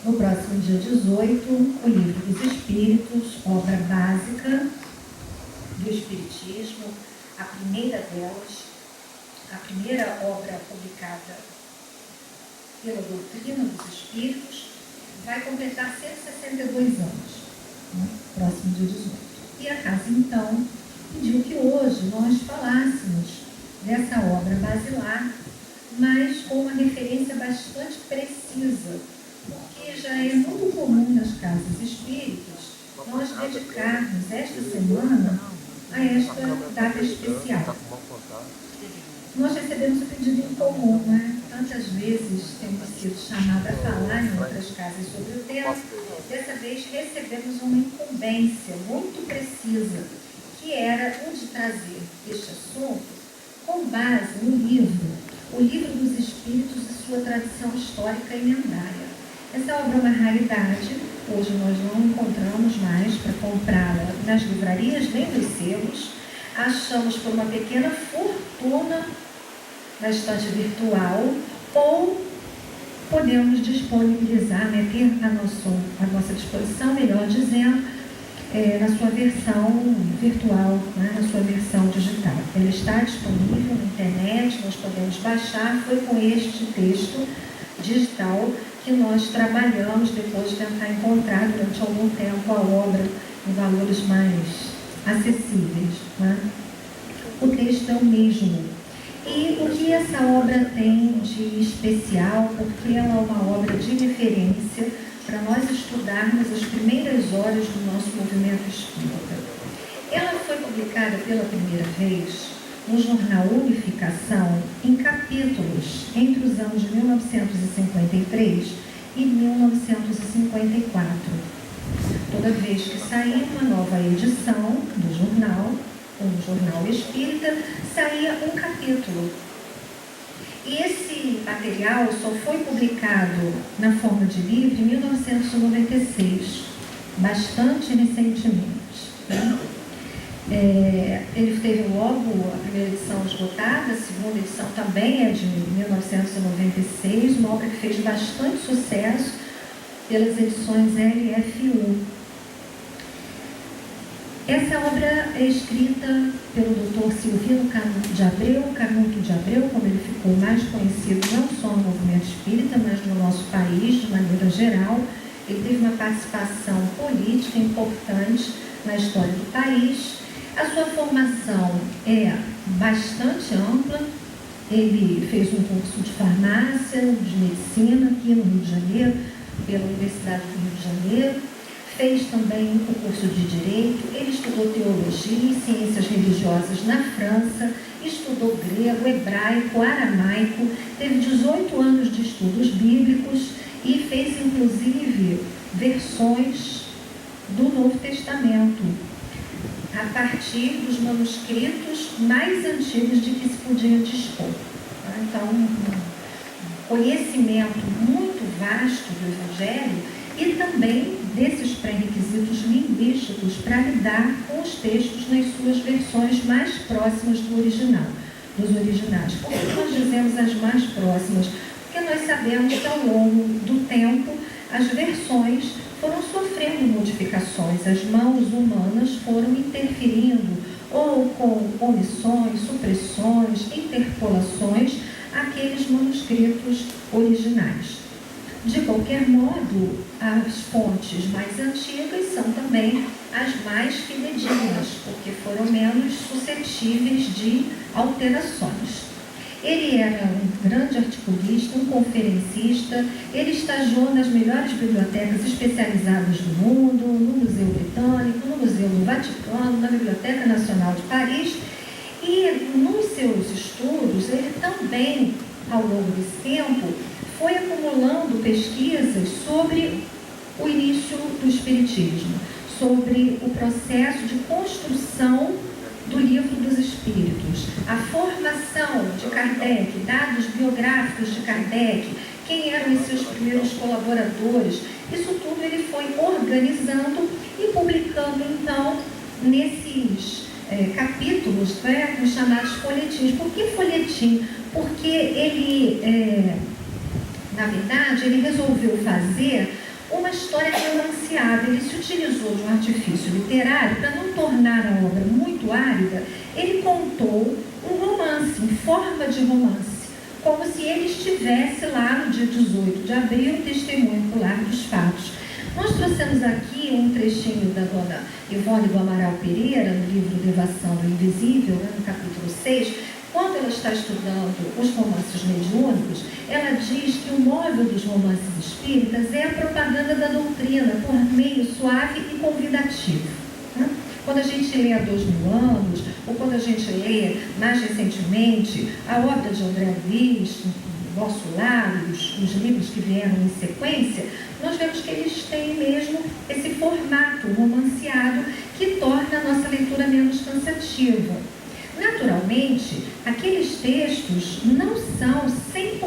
No próximo dia 18, o Livro dos Espíritos, obra básica do Espiritismo, a primeira delas, a primeira obra publicada pela doutrina dos Espíritos, vai completar 162 anos, né? Próximo dia 18. E a casa, então, pediu que hoje nós falássemos dessa obra basilar, mas com uma referência bastante precisa, porque já é muito comum nas casas espíritas nós dedicarmos esta semana a esta data especial. Nós recebemos o pedido em comum, né? Tantas vezes temos sido chamados a falar em outras casas sobre o tema. Dessa vez recebemos uma incumbência muito precisa, que era o de trazer este assunto com base no livro, o Livro dos Espíritos e sua tradição histórica emendária. Essa obra é uma raridade, hoje nós não encontramos mais para comprá-la nas livrarias nem nos selos, achamos por uma pequena fortuna na estante virtual, ou podemos disponibilizar, né, ter à nossa disposição, melhor dizendo, na sua versão virtual, né, na sua versão digital. Ela está disponível na internet, nós podemos baixar. Foi com este texto digital que nós trabalhamos depois de tentar encontrar durante algum tempo a obra em valores mais acessíveis, né? O texto é o mesmo. E o que essa obra tem de especial, porque ela é uma obra de referência para nós estudarmos as primeiras horas do nosso movimento espírita. Ela foi publicada pela primeira vez no jornal Unificação em capítulos entre os anos de 1953 e 1954. Toda vez que saía uma nova edição do jornal, um jornal espírita, saía um capítulo. E esse material só foi publicado na forma de livro em 1996, bastante recentemente, né? Ele teve logo a primeira edição esgotada, a segunda edição também é de 1996, uma obra que fez bastante sucesso pelas edições LFU. Essa obra é escrita pelo Dr. Silvino Canuto de Abreu, como ele ficou mais conhecido não só no movimento espírita, mas no nosso país de maneira geral. Ele teve uma participação política importante na história do país. A sua formação é bastante ampla. Ele fez um curso de farmácia, de medicina aqui no Rio de Janeiro, pela Universidade do Rio de Janeiro. Fez também o curso de Direito. Ele estudou Teologia e Ciências Religiosas na França, estudou grego, hebraico, aramaico, teve 18 anos de estudos bíblicos e fez, inclusive, versões do Novo Testamento, a partir dos manuscritos mais antigos de que se podia dispor. Então, um conhecimento muito vasto do Evangelho e também desses pré-requisitos linguísticos para lidar com os textos nas suas versões mais próximas do original, dos originais. Por que nós dizemos as mais próximas? Porque nós sabemos que ao longo do tempo as versões foram sofrendo modificações, as mãos humanas foram interferindo ou com omissões, supressões, interpolações àqueles manuscritos originais. De qualquer modo, as fontes mais antigas são também as mais fidedignas, porque foram menos suscetíveis de alterações. Ele era um grande articulista, um conferencista. Ele estagiou nas melhores bibliotecas especializadas do mundo, no Museu Britânico, no Museu do Vaticano, na Biblioteca Nacional de Paris. E nos seus estudos, ele também, ao longo desse tempo, foi acumulando pesquisas sobre o início do Espiritismo, sobre o processo de construção do Livro dos Espíritos, a formação de Kardec, dados biográficos de Kardec, quem eram os seus primeiros colaboradores. Isso tudo ele foi organizando e publicando, então, nesses capítulos, né, os chamados folhetins. Por que folhetim? Porque ele, na verdade, ele resolveu fazer uma história romanceada. Ele se utilizou de um artifício literário para não tornar a obra muito árida. Ele contou um romance, em forma de romance, como se ele estivesse lá no dia 18 de abril, testemunho ocular dos fatos. Nós trouxemos aqui um trechinho da dona Ivone do Amaral Pereira, no livro Devação do Invisível, no capítulo 6, quando ela está estudando os romances mediúnicos, ela diz que o móvel dos romances espíritas é a propaganda da doutrina por meio suave e convidativo. Quando a gente lê há 2000 anos, ou quando a gente lê mais recentemente a obra de André Luiz, Nosso Lar, os livros que vieram em sequência, nós vemos que eles têm mesmo esse formato romanceado que torna a nossa leitura menos cansativa. Naturalmente, aqueles textos não são 100%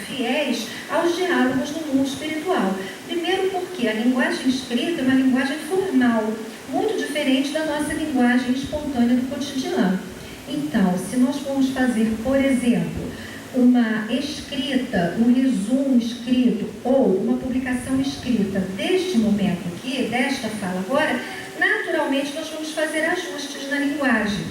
fiéis aos diálogos no mundo espiritual. Primeiro porque a linguagem escrita é uma linguagem formal, muito diferente da nossa linguagem espontânea do cotidiano. Então, se nós formos fazer, por exemplo, uma escrita, um resumo escrito ou uma publicação escrita deste momento aqui, desta fala agora, naturalmente nós vamos fazer ajustes na linguagem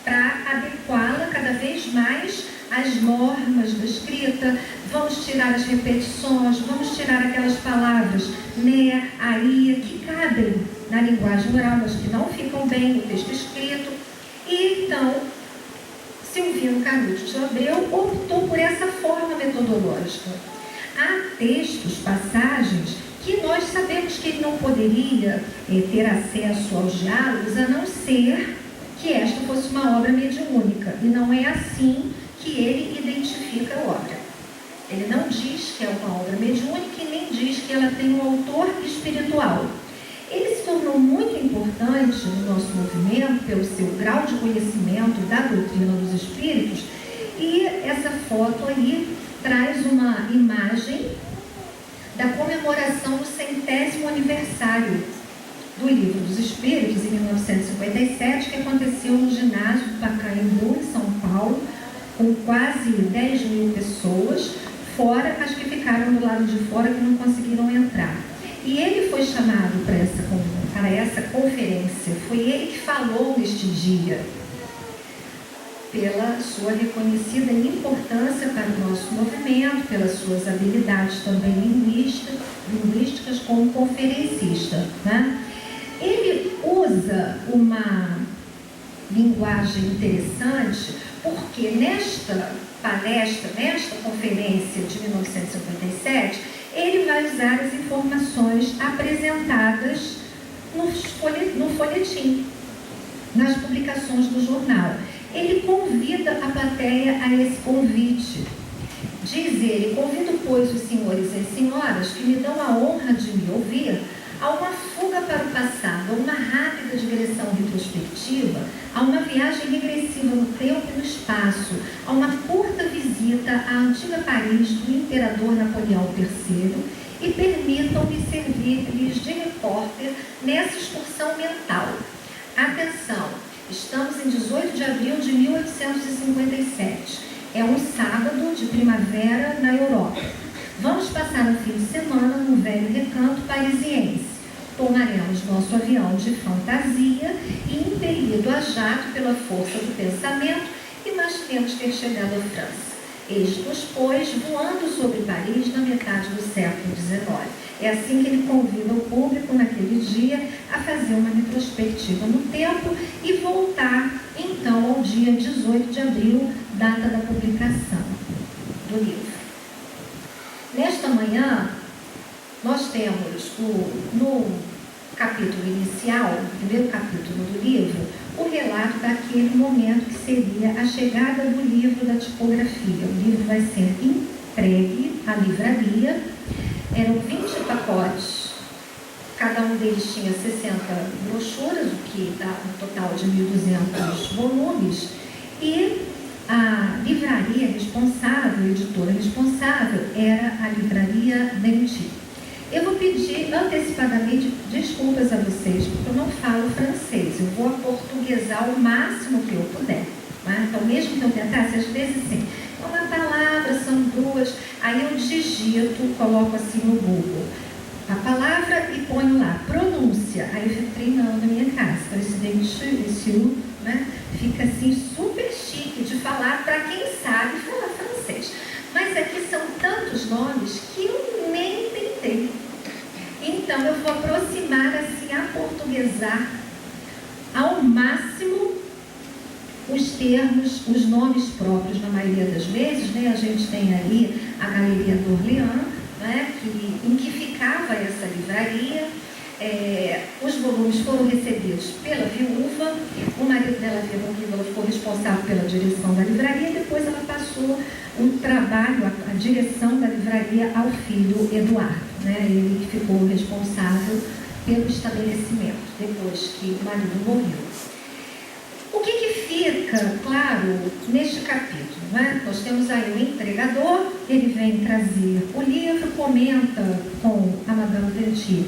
para adequá-la cada vez mais às normas da escrita. Vamos tirar as repetições, vamos tirar aquelas palavras né, aí, que cabem na linguagem oral, mas que não ficam bem no texto escrito. E então, Silvino Canuto de Abreu optou por essa forma metodológica. Há textos, passagens, que nós sabemos que ele não poderia ter acesso aos diálogos, a não ser que esta fosse uma obra mediúnica. E não é assim que ele identifica a obra. Ele não diz que é uma obra mediúnica e nem diz que ela tem um autor espiritual. Ele se tornou muito importante no nosso movimento pelo seu grau de conhecimento da doutrina dos espíritos, e essa foto aí traz uma imagem da comemoração do 100º aniversário do Livro dos Espíritos, em 1957, que aconteceu no ginásio do Pacaembu, em São Paulo, com quase 10 mil pessoas, fora as que ficaram do lado de fora, que não conseguiram entrar. E ele foi chamado para essa conferência, foi ele que falou neste dia, pela sua reconhecida importância para o nosso movimento, pelas suas habilidades também linguísticas como conferencista, né? Ele usa uma linguagem interessante, porque nesta palestra, nesta conferência de 1957, ele vai usar as informações apresentadas no folhetim, nas publicações do jornal. Ele convida a plateia a esse convite. Diz ele: convido, pois, os senhores e as senhoras que me dão a honra de me ouvir a uma fuga para o passado, a uma rápida digressão retrospectiva, a uma viagem regressiva no tempo e no espaço, a uma curta visita à antiga Paris do imperador Napoleão III, e permitam-me servir-lhes de repórter nessa excursão mental. Atenção, estamos em 18 de abril de 1857. É um sábado de primavera na Europa. Vamos passar um fim de semana no velho recanto parisiense. Tomaremos nosso avião de fantasia e, impelido a jato pela força do pensamento, imaginemos ter chegado à França. Eis-nos, pois, voando sobre Paris na metade do século XIX. É assim que ele convida o público naquele dia a fazer uma retrospectiva no tempo e voltar, então, ao dia 18 de abril, data da publicação do livro. Nesta manhã, nós temos no capítulo inicial, no primeiro capítulo do livro, o relato daquele momento que seria a chegada do livro da tipografia. O livro vai ser entregue à livraria. Eram 20 pacotes, cada um deles tinha 60 brochuras, o que dá um total de 1.200 volumes, e a livraria responsável, a editora responsável, era a livraria Denti. Eu vou pedir antecipadamente desculpas a vocês, porque eu não falo francês. Eu vou aportuguesar o máximo que eu puder. Né? Então, mesmo que eu tentasse, às vezes, assim, uma palavra, são duas, aí eu digito, coloco assim no Google. a palavra e ponho lá, pronúncia. Aí eu fico treinando na minha casa. Presidente, né? Fica assim super chique de falar para quem sabe falar francês. Mas aqui são tantos nomes que eu nem tentei. Então eu vou aproximar assim, aportuguesar ao máximo os termos, os nomes próprios, na maioria das vezes, né? A gente tem ali a Galeria d'Orléans, né? Em que ficava essa livraria. Os volumes foram recebidos pela viúva, o marido dela havia morrido, ela ficou responsável pela direção da livraria, depois ela passou o trabalho, a direção da livraria ao filho Eduardo, né? Ele ficou responsável pelo estabelecimento, depois que o marido morreu. O que fica claro neste capítulo, né? Nós temos aí o entregador, ele vem trazer o livro, comenta com a Madame Denty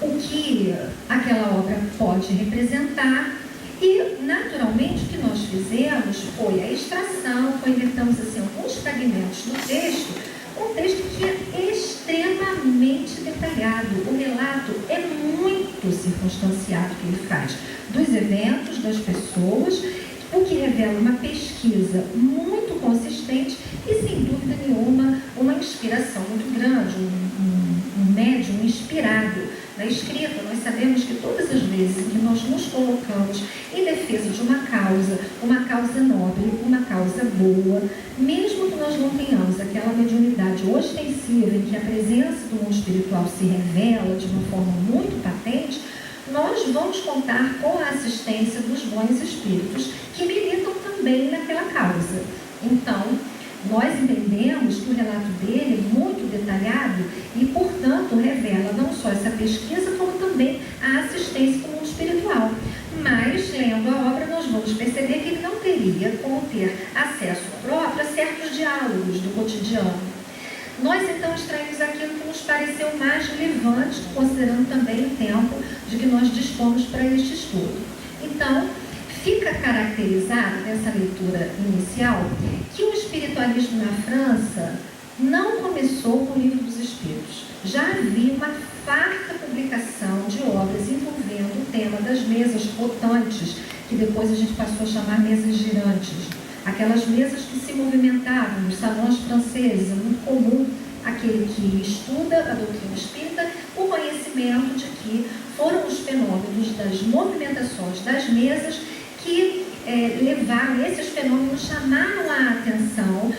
o que aquela obra pode representar e, naturalmente, o que nós fizemos foi a extração, inventamos assim, alguns fragmentos do texto, um texto que é extremamente detalhado. O relato é muito circunstanciado que ele faz dos eventos, das pessoas, o que revela uma pesquisa muito consistente e, sem dúvida nenhuma, uma inspiração muito grande, um médium inspirado na escrita. Nós sabemos que todas as vezes em que nós nos colocamos em defesa de uma causa nobre, uma causa boa, mesmo que nós não tenhamos aquela mediunidade ostensiva em que a presença do mundo espiritual se revela de uma forma muito patente, nós vamos contar com a assistência dos bons espíritos que militam também naquela causa. Então, nós entendemos que o relato dele é muito detalhado e, portanto, revela não só essa pesquisa, como também a assistência do mundo espiritual. Mas, lendo a obra, nós vamos perceber que ele não teria como ter acesso próprio a certos diálogos do cotidiano. Nós, então, extraímos aquilo que nos pareceu mais relevante, considerando também o tempo de que nós dispomos para este estudo. Então, fica caracterizado nessa leitura inicial que o espiritualismo na França não começou com o Livro dos Espíritos. Já havia uma farta publicação de obras envolvendo o tema das mesas rotantes, que depois a gente passou a chamar mesas girantes. Aquelas mesas que se movimentavam nos salões franceses. É muito comum aquele que estuda a doutrina espírita o conhecimento de que foram os fenômenos das movimentações das mesas que levaram, esses fenômenos chamaram a atenção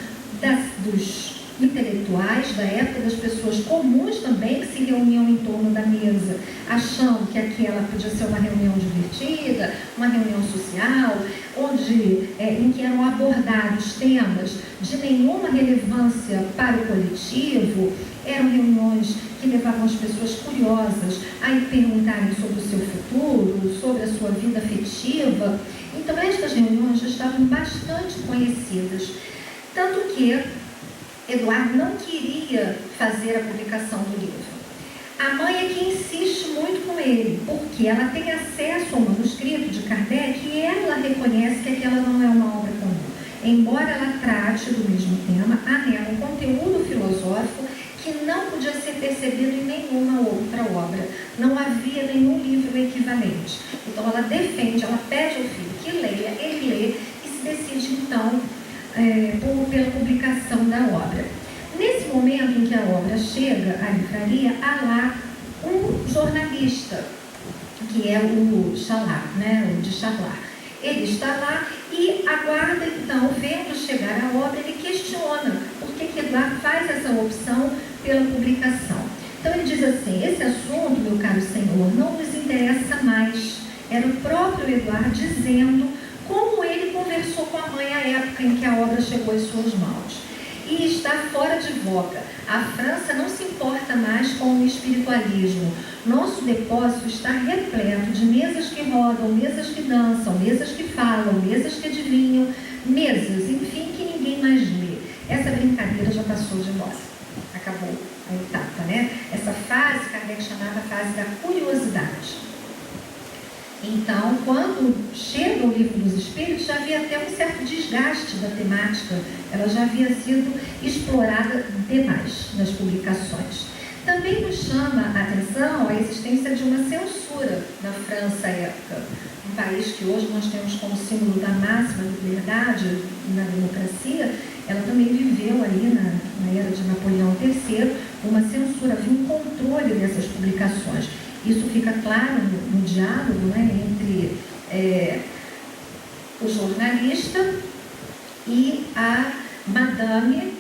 dos intelectuais da época, das pessoas comuns também, que se reuniam em torno da mesa, achando que aquela podia ser uma reunião divertida, uma reunião social, em que eram abordados temas de nenhuma relevância para o coletivo. Eram reuniões que levavam as pessoas curiosas a perguntarem sobre o seu futuro, sobre a sua vida afetiva. Então, estas reuniões já estavam bastante conhecidas, tanto que Eduardo não queria fazer a publicação do livro. A mãe é que insiste muito com ele, porque ela tem acesso ao manuscrito de Kardec e ela reconhece que aquela não é uma obra comum. Embora ela trate do mesmo tema, há nela um conteúdo filosófico que não podia ser percebido em nenhuma outra obra. Não havia nenhum livro equivalente. Então ela defende, ela pede ao filho que leia, ele lê e se decide então pela publicação da obra. Nesse momento em que a obra chega à livraria, há lá um jornalista, que é o Chalard, né, o de Charlar. Ele está lá e aguarda, então, vendo chegar a obra, ele questiona por que Eduardo faz essa opção pela publicação. Então ele diz assim: esse assunto, meu caro senhor, não nos interessa mais. Era o próprio Eduardo dizendo como ele conversou com a mãe à época em que a obra chegou às suas mãos. E está fora de voga. A França não se importa mais com o espiritualismo. Nosso depósito está repleto de mesas que rodam, mesas que dançam, mesas que falam, mesas que adivinham, mesas, enfim, que ninguém mais lê. Essa brincadeira já passou de moda. Acabou a etapa, né? Essa fase, Kardec chamava a fase da curiosidade. Então, quando chega o Livro dos Espíritos, já havia até um certo desgaste da temática, ela já havia sido explorada demais nas publicações. Também nos chama a atenção a existência de uma censura na França à época, um país que hoje nós temos como símbolo da máxima liberdade e na democracia. Ela também viveu ali na era de Napoleão III uma censura, havia um controle dessas publicações. Isso fica claro no diálogo, né, entre o jornalista e a Madame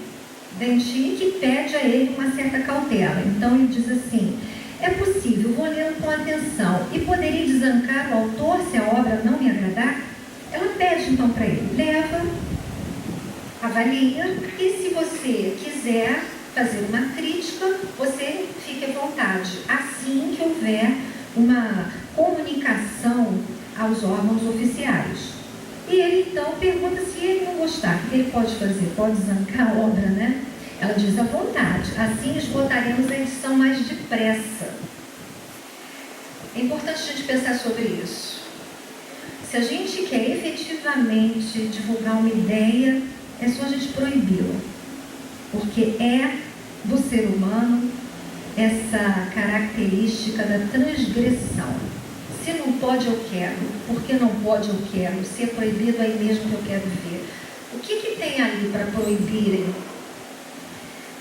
Denchi, que pede a ele uma certa cautela. Então ele diz assim: é possível, vou lendo com atenção, e poderia desancar o autor se a obra não me agradar? Ela pede então para ele: leva, avalia, e se você quiser fazer uma crítica, você fique à vontade, assim que houver uma comunicação aos órgãos oficiais. E ele então pergunta se ele não gostar, o que ele pode fazer? Pode zancar a obra, né? Ela diz: à vontade, assim esgotaremos a edição mais depressa. É importante a gente pensar sobre isso. Se a gente quer efetivamente divulgar uma ideia, é só a gente proibi-la, porque é do ser humano essa característica da transgressão. Se não pode, eu quero. Porque não pode, eu quero. Se é proibido, aí mesmo que eu quero ver. O que tem ali para proibirem?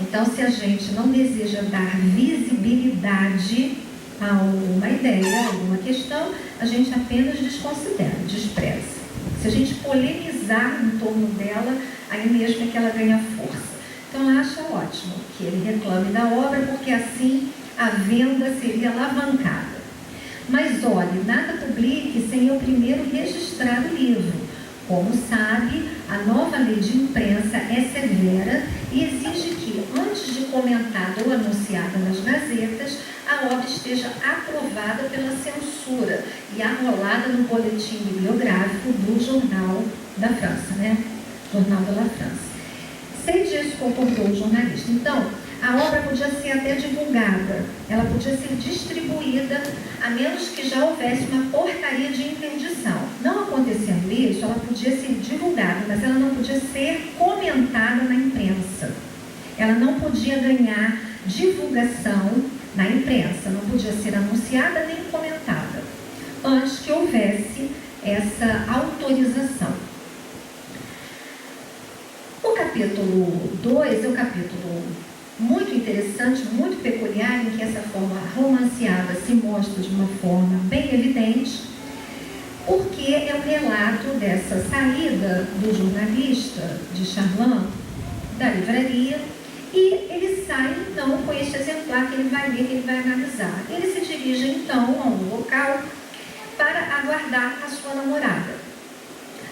Então, se a gente não deseja dar visibilidade a uma ideia, a uma questão, a gente apenas desconsidera, despreza. Se a gente polemizar em torno dela, aí mesmo é que ela ganha força. Então, ela acha ótimo que ele reclame da obra, porque assim a venda seria alavancada. Mas olhe, nada publique sem eu primeiro registrar o livro. Como sabe, a nova lei de imprensa é severa e exige que, antes de comentada ou anunciada nas gazetas, a obra esteja aprovada pela censura e arrolada no boletim bibliográfico do Jornal da França, né? Jornal de la France. Sei disso, concordou o jornalista. Então, a obra podia ser até divulgada, ela podia ser distribuída, a menos que já houvesse uma portaria de interdição. Não acontecendo isso, ela podia ser divulgada, mas ela não podia ser comentada na imprensa. Ela não podia ganhar divulgação na imprensa, não podia ser anunciada nem comentada, antes que houvesse essa autorização. O capítulo 2 é um capítulo muito interessante, muito peculiar, em que essa forma romanceada se mostra de uma forma bem evidente, porque é um relato dessa saída do jornalista de Charlin da livraria, e ele sai então com este exemplar que ele vai ler, que ele vai analisar. Ele se dirige então a um local para aguardar a sua namorada.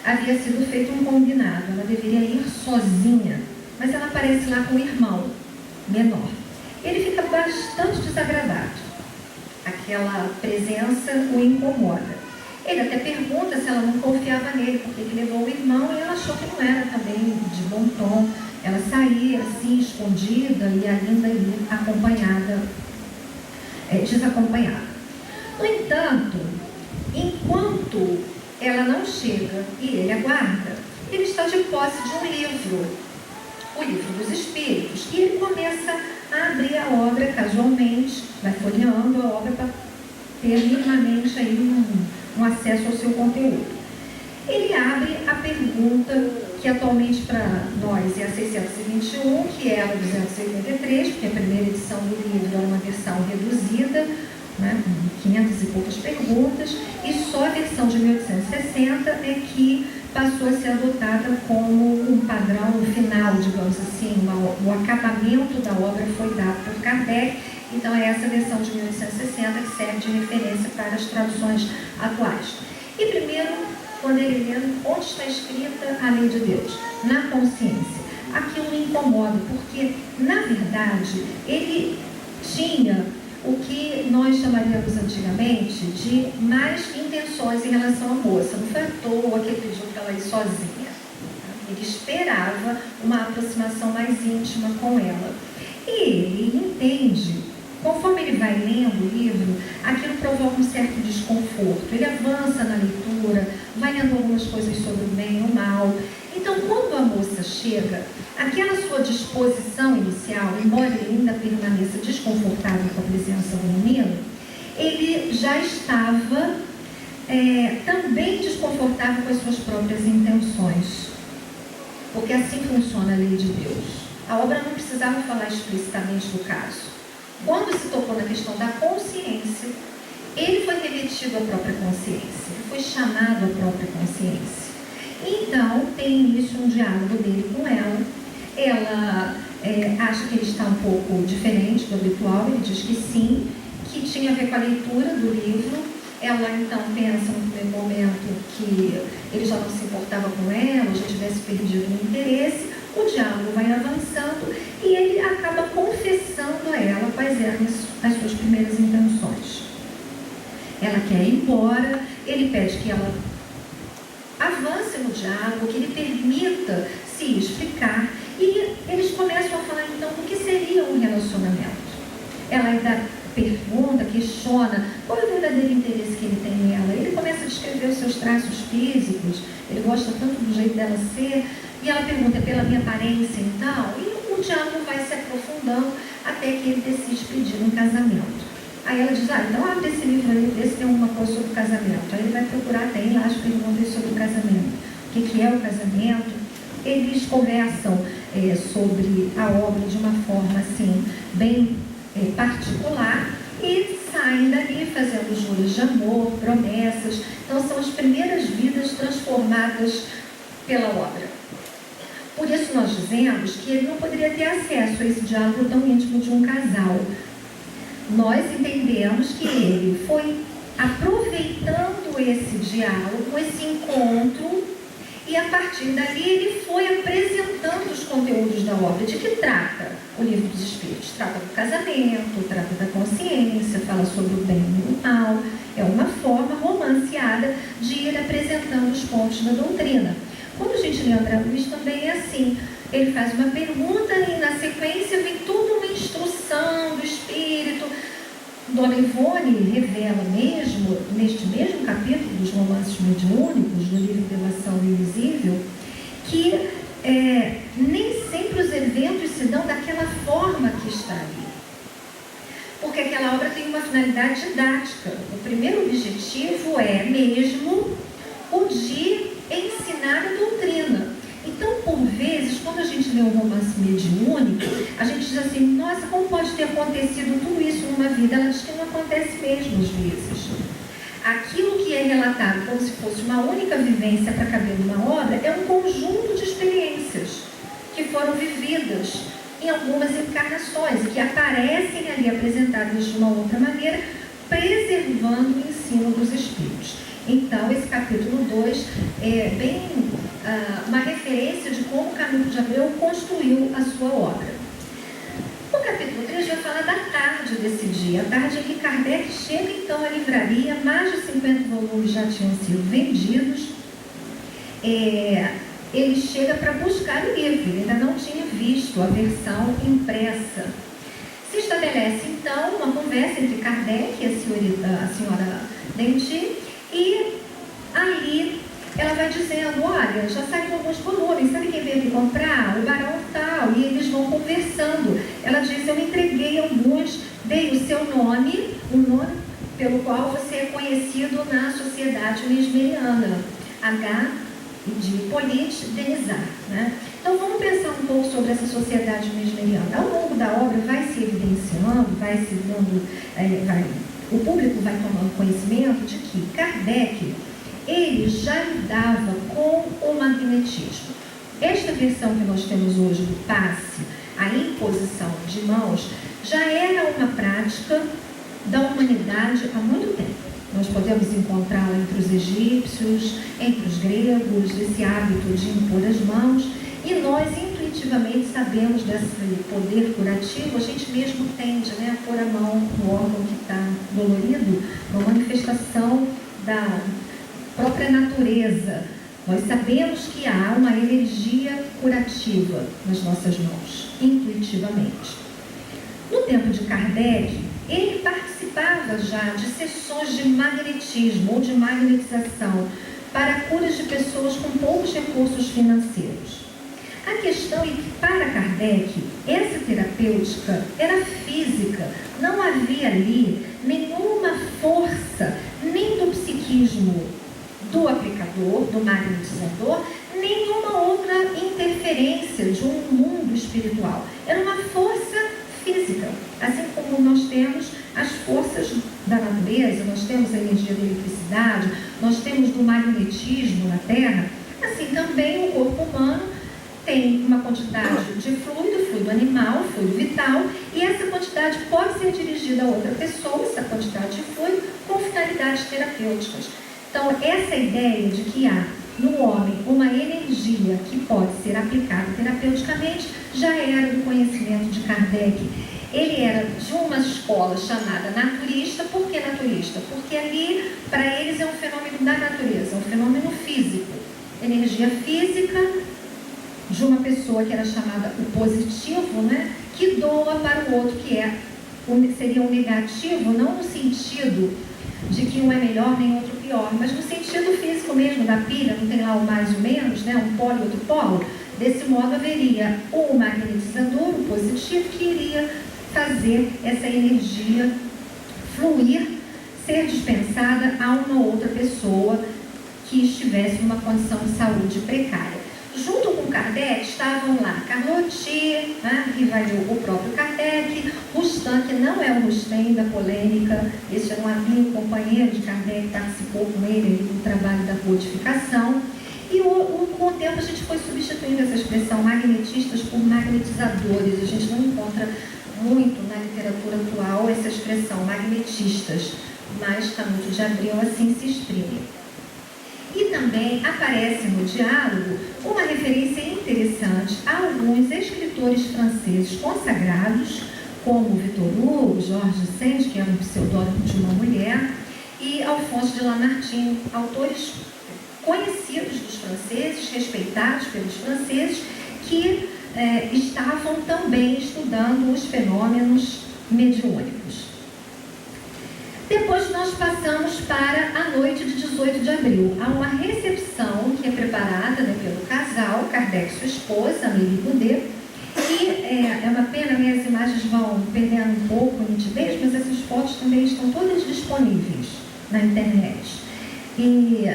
Havia sido feito um combinado, ela deveria ir sozinha, mas ela aparece lá com o irmão menor. Ele fica bastante desagradado. Aquela presença o incomoda. Ele até pergunta se ela não confiava nele, porque ele levou o irmão, e ela achou que não era também de bom tom. Ela saía assim, escondida e ainda acompanhada, desacompanhada. No entanto, enquanto ela não chega e ele aguarda, ele está de posse de um livro, o Livro dos Espíritos, e ele começa a abrir a obra casualmente, vai folheando a obra para ter minimamente aí um acesso ao seu conteúdo. Ele abre a pergunta que atualmente para nós é a 621, que é a 283, porque a primeira edição do livro é uma versão reduzida, né, 500 e poucas perguntas, e só a versão de 1860 é que passou a ser adotada como um padrão final, digamos assim, o acabamento da obra foi dado por Kardec. Então é essa versão de 1860 que serve de referência para as traduções atuais. E primeiro, quando ele lê onde está escrita a lei de Deus, na consciência. Aquilo me incomoda, porque, na verdade, ele tinha o que nós chamaríamos antigamente de más intenções em relação à moça. Não foi à toa que ele pediu para ela ir sozinha. Ele esperava uma aproximação mais íntima com ela. E ele entende, conforme ele vai lendo o livro, aquilo provoca um certo desconforto. Ele avança na leitura, vai lendo algumas coisas sobre o bem e o mal. Então, quando a moça chega, aquela sua disposição inicial, embora ele ainda permaneça desconfortável, desconfortável com a presença do menino, ele já estava também desconfortável com as suas próprias intenções. Porque assim funciona a lei de Deus. A obra não precisava falar explicitamente do caso. Quando se tocou na questão da consciência, ele foi remetido à própria consciência, ele foi chamado à própria consciência. Então, tem início um diálogo dele com ela. Ela acha que ele está um pouco diferente do habitual, ele diz que sim, que tinha a ver com a leitura do livro. Ela então pensa no primeiro momento que ele já não se importava com ela, ou já tivesse perdido o interesse. O diálogo vai avançando e ele acaba confessando a ela quais eram as suas primeiras intenções. Ela quer ir embora, ele pede que ela avance no diálogo, que ele permita se explicar, e eles começam a falar então do que seria um relacionamento. Ela ainda pergunta, questiona qual é o verdadeiro interesse que ele tem nela. Ele começa a descrever os seus traços físicos, ele gosta tanto do jeito dela ser, e ela pergunta, pela minha aparência então, e o diálogo vai se aprofundando até que ele decide pedir um casamento. Aí ela diz, então abre esse livro aí, vê se tem alguma coisa sobre o casamento. Aí ele vai procurar, tem lá as perguntas sobre o casamento. O que é o casamento? Eles conversam sobre a obra de uma forma assim, bem particular, e saem dali fazendo juros de amor, promessas. Então são as primeiras vidas transformadas pela obra. Por isso nós dizemos que ele não poderia ter acesso a esse diálogo tão íntimo de um casal. Nós entendemos que ele foi aproveitando esse diálogo, esse encontro, e a partir dali ele foi apresentando os conteúdos da obra. De que trata o Livro dos Espíritos? Trata do casamento, trata da consciência, fala sobre o bem e o mal. É uma forma romanceada de ir apresentando os pontos da doutrina. Quando a gente lê André Luiz também é assim. Ele faz uma pergunta e na sequência vem toda uma instrução do Espírito. Dona Ivone revela mesmo, neste mesmo capítulo dos romances mediúnicos, do livro Revelação Invisível, que nem sempre os eventos se dão daquela forma que está ali. Porque aquela obra tem uma finalidade didática. O primeiro objetivo é mesmo o de ensinar a doutrina. Então, por vezes, quando a gente lê um romance mediúnico, a gente diz assim, nossa, como pode ter acontecido tudo isso numa vida? Ela diz que não acontece mesmo às vezes. Aquilo que é relatado como se fosse uma única vivência para caber numa obra é um conjunto de experiências que foram vividas em algumas encarnações, que aparecem ali apresentadas de uma outra maneira, preservando o ensino dos espíritos. Então, esse capítulo 2 é bem uma referência de como Camilo de Abreu construiu a sua obra. O capítulo 3 vai falar da tarde desse dia, a tarde em que Kardec chega então à livraria, mais de 50 volumes já tinham sido vendidos. Ele chega para buscar o livro, ele ainda não tinha visto a versão impressa. Se estabelece então uma conversa entre Kardec e a senhora Denty, e ali ela vai dizendo, olha, já saíram alguns volumes, sabe quem veio me comprar? O barão tal, e eles vão conversando. Ela diz, eu entreguei alguns, dei o seu nome, o nome pelo qual você é conhecido na sociedade mesmeriana, H de Hippolyte Denisard, né? Então vamos pensar um pouco sobre essa sociedade mesmeriana. Ao longo da obra vai se evidenciando, vai se dando, o público vai tomando conhecimento de que Kardec, ele já lidava com o magnetismo. Esta versão que nós temos hoje do passe, a imposição de mãos, já era uma prática da humanidade há muito tempo. Nós podemos encontrá-la entre os egípcios, entre os gregos, esse hábito de impor as mãos, e nós intuitivamente sabemos desse poder curativo. A gente mesmo tende a pôr a mão no órgão que está dolorido, uma manifestação da própria natureza. Nós sabemos que há uma energia curativa nas nossas mãos, intuitivamente. No tempo de Kardec, ele participava já de sessões de magnetismo ou de magnetização para curas de pessoas com poucos recursos financeiros. A A questão é que, para Kardec, essa terapêutica era física, não havia ali nenhuma força, nem do psiquismo do aplicador, do magnetizador, nenhuma outra interferência de um mundo espiritual. Era uma força física, assim como nós temos as forças da natureza, nós temos a energia da eletricidade, nós temos do magnetismo na Terra, assim também o corpo humano tem uma quantidade de fluido animal, fluido vital, e essa quantidade pode ser dirigida a outra pessoa, essa quantidade de fluido, com finalidades terapêuticas. Então, essa ideia de que há no homem uma energia que pode ser aplicada terapeuticamente já era do conhecimento de Kardec. Ele era de uma escola chamada naturista. Por que naturista? Porque ali, para eles, é um fenômeno da natureza, um fenômeno físico. Energia física de uma pessoa que era chamada o positivo, né? Que doa para o outro, que seria um negativo, não no sentido de que um é melhor nem outro pior, mas no sentido físico mesmo, da pilha, não tem lá o mais e o menos, né? Um polo e outro polo. Desse modo haveria o magnetizador, o positivo, que iria fazer essa energia fluir, ser dispensada a uma outra pessoa que estivesse numa condição de saúde precária. Junto com Kardec estavam lá Carlotti, né, que vai o próprio Kardec, Rustan, que não é o Rustem da polêmica, esse era um amigo, companheiro de Kardec, participou com ele do trabalho da codificação. E com o tempo a gente foi substituindo essa expressão magnetistas por magnetizadores. A gente não encontra muito na literatura atual essa expressão magnetistas, mas Canuto de Abreu assim se exprime. E também aparece no diálogo uma referência interessante a alguns escritores franceses consagrados, como Victor Hugo, Georges Sand, que era um pseudônimo de uma mulher, e Alphonse de Lamartine, autores conhecidos dos franceses, respeitados pelos franceses, que estavam também estudando os fenômenos mediúnicos. Depois nós passamos para a noite de 18 de abril. Há uma recepção que é preparada, né, pelo casal, Kardec e sua esposa, Amélie Goudet, e é uma pena, minhas imagens vão perdendo um pouco a nitidez, mas essas fotos também estão todas disponíveis na internet. E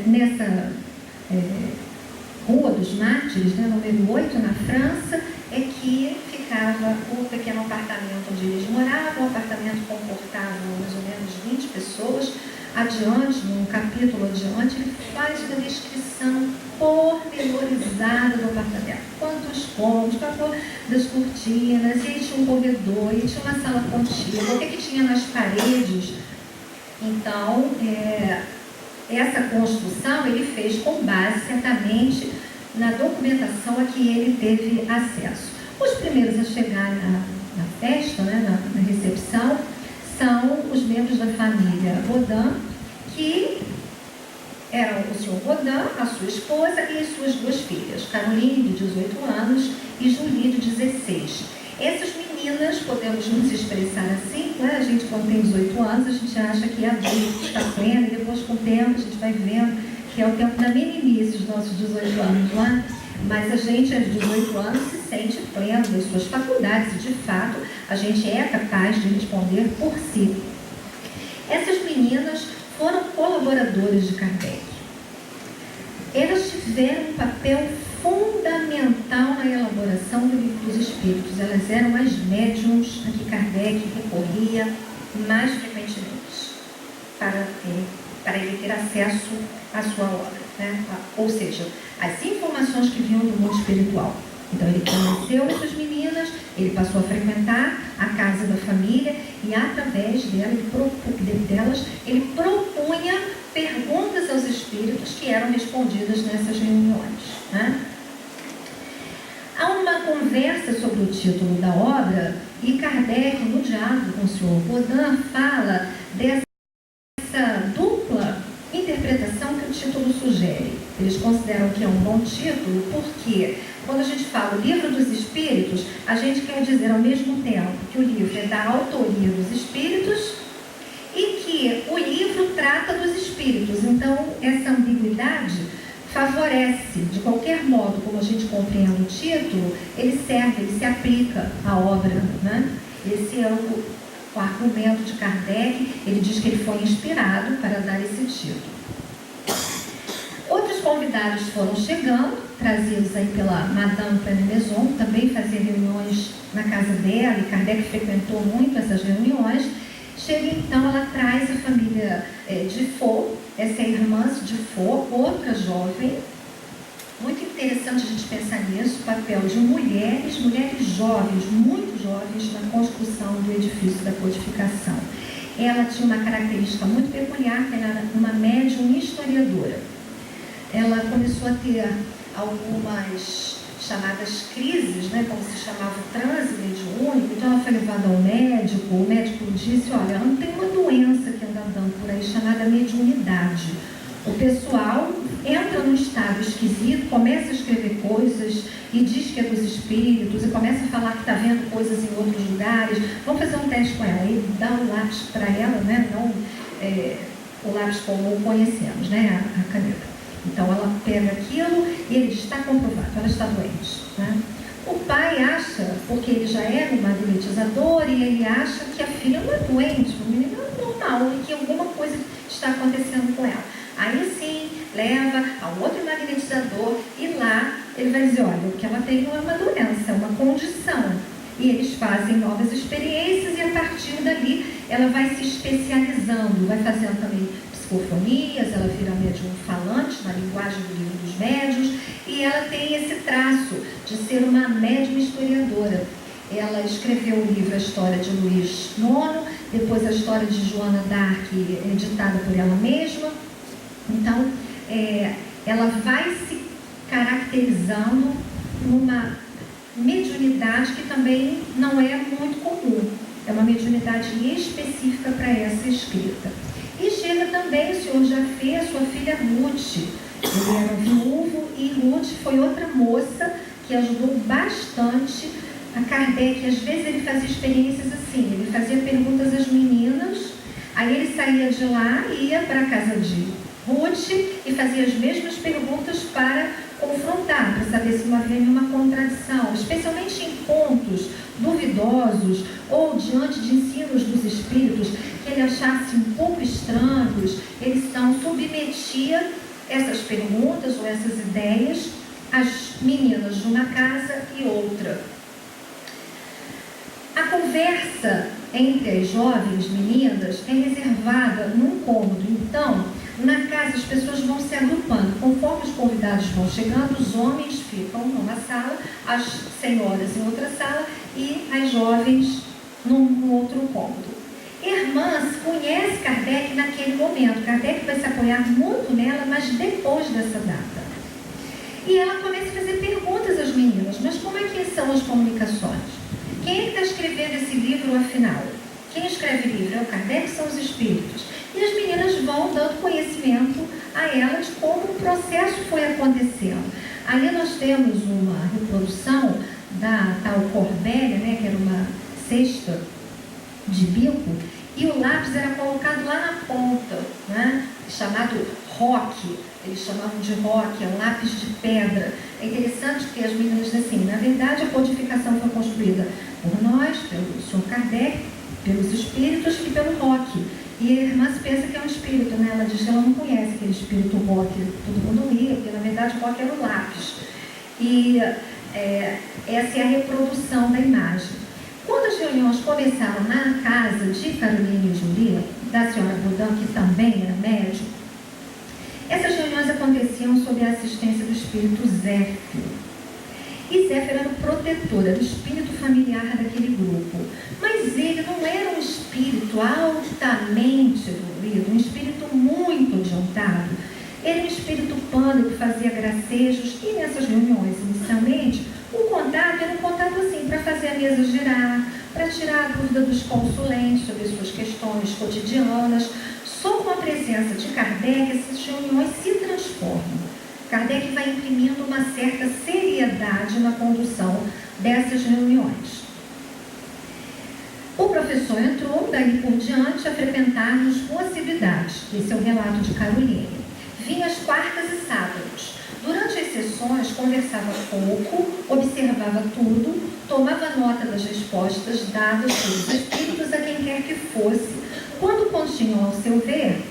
nessa Rua dos Mártires, né, número 8, na França, é que ficava o pequeno apartamento onde eles moravam. O apartamento comportava mais ou menos 20 pessoas. Adiante, num capítulo adiante, ele faz uma descrição pormenorizada do apartamento. Quantos cômodos, qual a cor das cortinas, e aí tinha um corredor, e tinha uma sala contígua, o que tinha nas paredes. Então, essa construção ele fez com base, certamente, na documentação a que ele teve acesso. Os primeiros a chegar na festa, né, na recepção, são os membros da família Rodin, que eram o senhor Rodin, a sua esposa e as suas duas filhas, Caroline, de 18 anos, e Julie, de 16. Essas meninas, podemos nos expressar assim, né? A gente, quando tem 18 anos, a gente acha que é adulto, está pleno, e depois, com o tempo, a gente vai vendo que é o tempo da meninice, os nossos 18 anos, não é? Mas a gente, aos 18 anos, se sente pleno das suas faculdades, e, de fato, a gente é capaz de responder por si. Essas meninas foram colaboradoras de Kardec. Elas tiveram um papel fundamental na elaboração do Livro dos Espíritos. Elas eram as médiums a que Kardec recorria mais frequentemente para ele ter acesso à sua obra, né? Ou seja, as informações que vinham do mundo espiritual. Então ele conheceu essas meninas, ele passou a frequentar a casa da família e através delas ele propunha perguntas aos espíritos que eram respondidas nessas reuniões, né? Há uma conversa sobre o título da obra e Kardec, no diálogo com o Sr. Rodin, fala dessa dupla interpretação que o título sugere. Eles consideram que é um bom título porque, quando a gente fala o Livro dos Espíritos, a gente quer dizer ao mesmo tempo que o livro é da autoria dos espíritos e que o livro trata dos espíritos. Então, essa ambiguidade favorece, de qualquer modo, como a gente compreende o título, ele serve, ele se aplica à obra, né? Esse é o argumento de Kardec. Ele diz que ele foi inspirado para dar esse título. Outros convidados foram chegando, trazidos aí pela Madame Pennemeson, também fazia reuniões na casa dela, e Kardec frequentou muito essas reuniões. Chega então, ela traz a família Dufault, essa é a irmã Dufault, outra jovem. Muito interessante a gente pensar nisso, o papel de mulheres jovens, muito jovens, na construção do edifício da codificação. Ela tinha uma característica muito peculiar, que ela era uma médium historiadora. Ela começou a ter algumas chamadas crises, né, como se chamava o transe mediúnico. Então ela foi levada ao médico, o médico disse, olha, ela não tem uma doença que anda dando por aí chamada mediunidade. O pessoal entra num estado esquisito, começa a escrever coisas e diz que é dos espíritos, e começa a falar que está vendo coisas em outros lugares. Vamos fazer um teste com ela. E dá o lápis para ela, né, não o lápis como o conhecemos, né, a caneta. Então ela pega aquilo e ele diz, está comprovado, ela está doente, né? O pai acha, porque ele já era um magnetizador, e ele acha que a filha não é doente, o menino é normal, e que alguma coisa está acontecendo com ela. Aí sim, leva ao outro magnetizador, e lá ele vai dizer, olha, o que ela tem não é uma doença, é uma condição. E eles fazem novas experiências, e a partir dali ela vai se especializando, vai fazendo também psicofonias, ela vira médium falante na linguagem do livro dos médiuns, e ela tem esse traço de ser uma médium historiadora. Ela escreveu o livro A História de Luís IX, depois a História de Joana d'Arc, editada por ela mesma. Então, ela vai se caracterizando numa mediunidade que também não é muito comum. É uma mediunidade específica para essa escrita. E chega também o senhor Jafé, sua filha Ruth. Ele era viúvo, e Ruth foi outra moça que ajudou bastante a Kardec. Às vezes ele fazia experiências assim, ele fazia perguntas às meninas, aí ele saía de lá e ia para a casa de Ruth e fazia as mesmas perguntas para confrontar, para saber se não havia nenhuma contradição, especialmente em pontos duvidosos ou diante de ensinos dos espíritos que ele achasse um pouco estranhos. Ele então submetia essas perguntas ou essas ideias às meninas de uma casa e outra. A conversa entre as jovens meninas é reservada num cômodo. Então, na casa as pessoas vão se agrupando. Conforme os convidados vão chegando, os homens ficam numa sala, as senhoras em outra sala e as jovens num outro cômodo. Irmãs conhece Kardec naquele momento. Kardec vai se apoiar muito nela, mas depois dessa data. E ela começa a fazer perguntas às meninas. Mas como é que são as comunicações? Quem é que está escrevendo esse livro, afinal? Quem escreve livro é o Kardec, são os espíritos. E as meninas vão dando conhecimento a ela de como o processo foi acontecendo. Ali nós temos uma reprodução da tal Corbélia, né, que era uma cesta de bico, e o lápis era colocado lá na ponta, né, chamado roque. Eles chamavam de roque, é um lápis de pedra. É interessante porque as meninas dizem assim, na verdade a codificação foi construída por nós, pelo Sr. Kardec, pelos espíritos e pelo roque. E a irmã se pensa que é um espírito, né? Ela diz que ela não conhece aquele espírito roque, todo mundo ria, porque na verdade o roque era o lápis. E essa é a reprodução da imagem. Quando as reuniões começaram na casa de Caroline e Julia, da senhora Baudin, que também era médium, essas reuniões aconteciam sob a assistência do espírito Zéfiro. E Zéfiro era o protetor, era o espírito familiar daquele grupo. Mas ele não era um espírito altamente evoluído, um espírito muito adiantado. Ele era um espírito pano que fazia gracejos, e nessas reuniões, inicialmente, o contato era um contato assim, para fazer a mesa girar, para tirar a dúvida dos consulentes sobre as suas questões cotidianas. Só com a presença de Kardec, essas reuniões se transformam. Kardec vai imprimindo uma certa seriedade na condução dessas reuniões. O professor entrou, daí por diante, a frequentar-nos com assiduidade. Esse é o relato de Caroline. Vinha às quartas e sábados. sessões, conversava pouco, observava tudo, tomava nota das respostas dadas pelos espíritos a quem quer que fosse, quando continham a seu ver,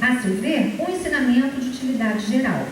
um ensinamento de utilidade geral.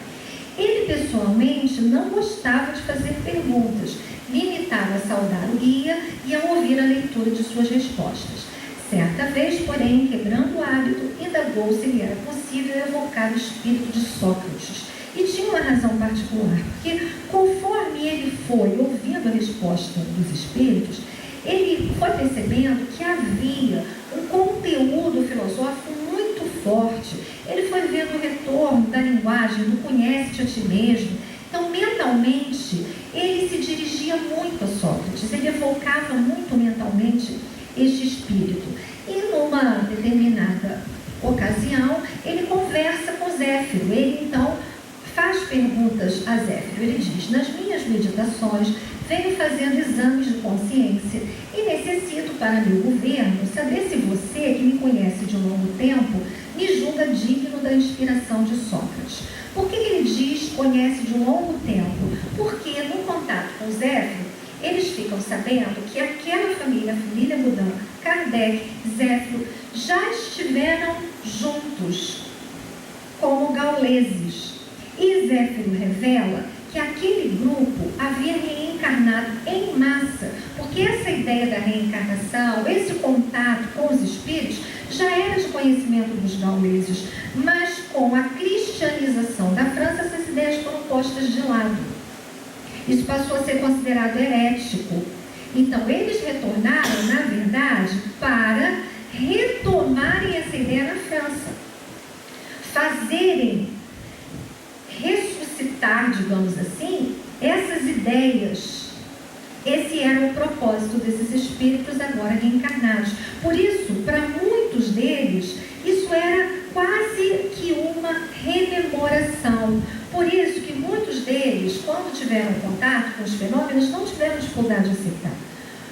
Ele, pessoalmente, não gostava de fazer perguntas, limitava a saudar o guia e a ouvir a leitura de suas respostas. Certa vez, porém, quebrando o hábito, indagou se lhe era possível evocar o espírito de Sócrates. E tinha uma razão particular, porque conforme ele foi ouvindo a resposta dos espíritos, ele foi percebendo que havia um conteúdo filosófico muito forte. Ele foi vendo o retorno da linguagem, do conhece-te a ti mesmo. Então, mentalmente, ele se dirigia muito a Sócrates, ele evocava muito mentalmente este espírito. E numa determinada ocasião, ele conversa com Zéfiro. Ele, então, faz perguntas a Zéfiro. Ele diz: nas minhas meditações, venho fazendo exames de consciência e necessito, para meu governo, saber se você, que me conhece de um longo tempo, me julga digno da inspiração de Sócrates. Por que ele diz conhece de um longo tempo? Porque no contato com Zéfiro, eles ficam sabendo que aquela família, a família Budan, Kardec, Zéfiro, já estiveram juntos como gauleses. E Zéfiro revela que aquele grupo havia reencarnado em massa, porque essa ideia da reencarnação, esse contato com os espíritos, já era de conhecimento dos gauleses, mas com a cristianização da França, essas ideias foram postas de lado. Isso passou a ser considerado herético. Então, eles retornaram, na verdade, para retomarem essa ideia na França, fazerem ressuscitar, digamos assim, essas ideias. Esse era o propósito desses espíritos agora reencarnados. Por isso, para muitos deles, isso era quase que uma rememoração. Por isso que muitos deles, quando tiveram contato com os fenômenos, não tiveram dificuldade de aceitar,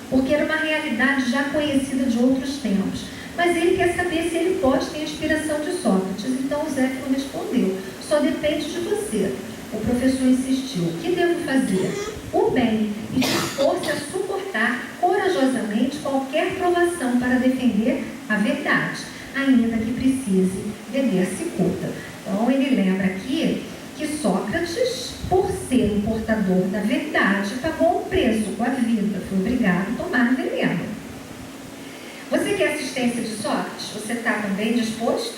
porque era uma realidade já conhecida de outros tempos. Mas ele quer saber se ele pode ter a inspiração de Sócrates. Então o Zéfiro respondeu: só depende de você. O professor insistiu: o que devo fazer? O bem, e dispor-se a suportar corajosamente qualquer provação para defender a verdade, ainda que precise beber cicuta. Então ele lembra aqui que Sócrates, por ser um portador da verdade, pagou um preço com a vida, foi obrigado a tomar veneno. Você quer assistência de Sócrates? Você está também disposto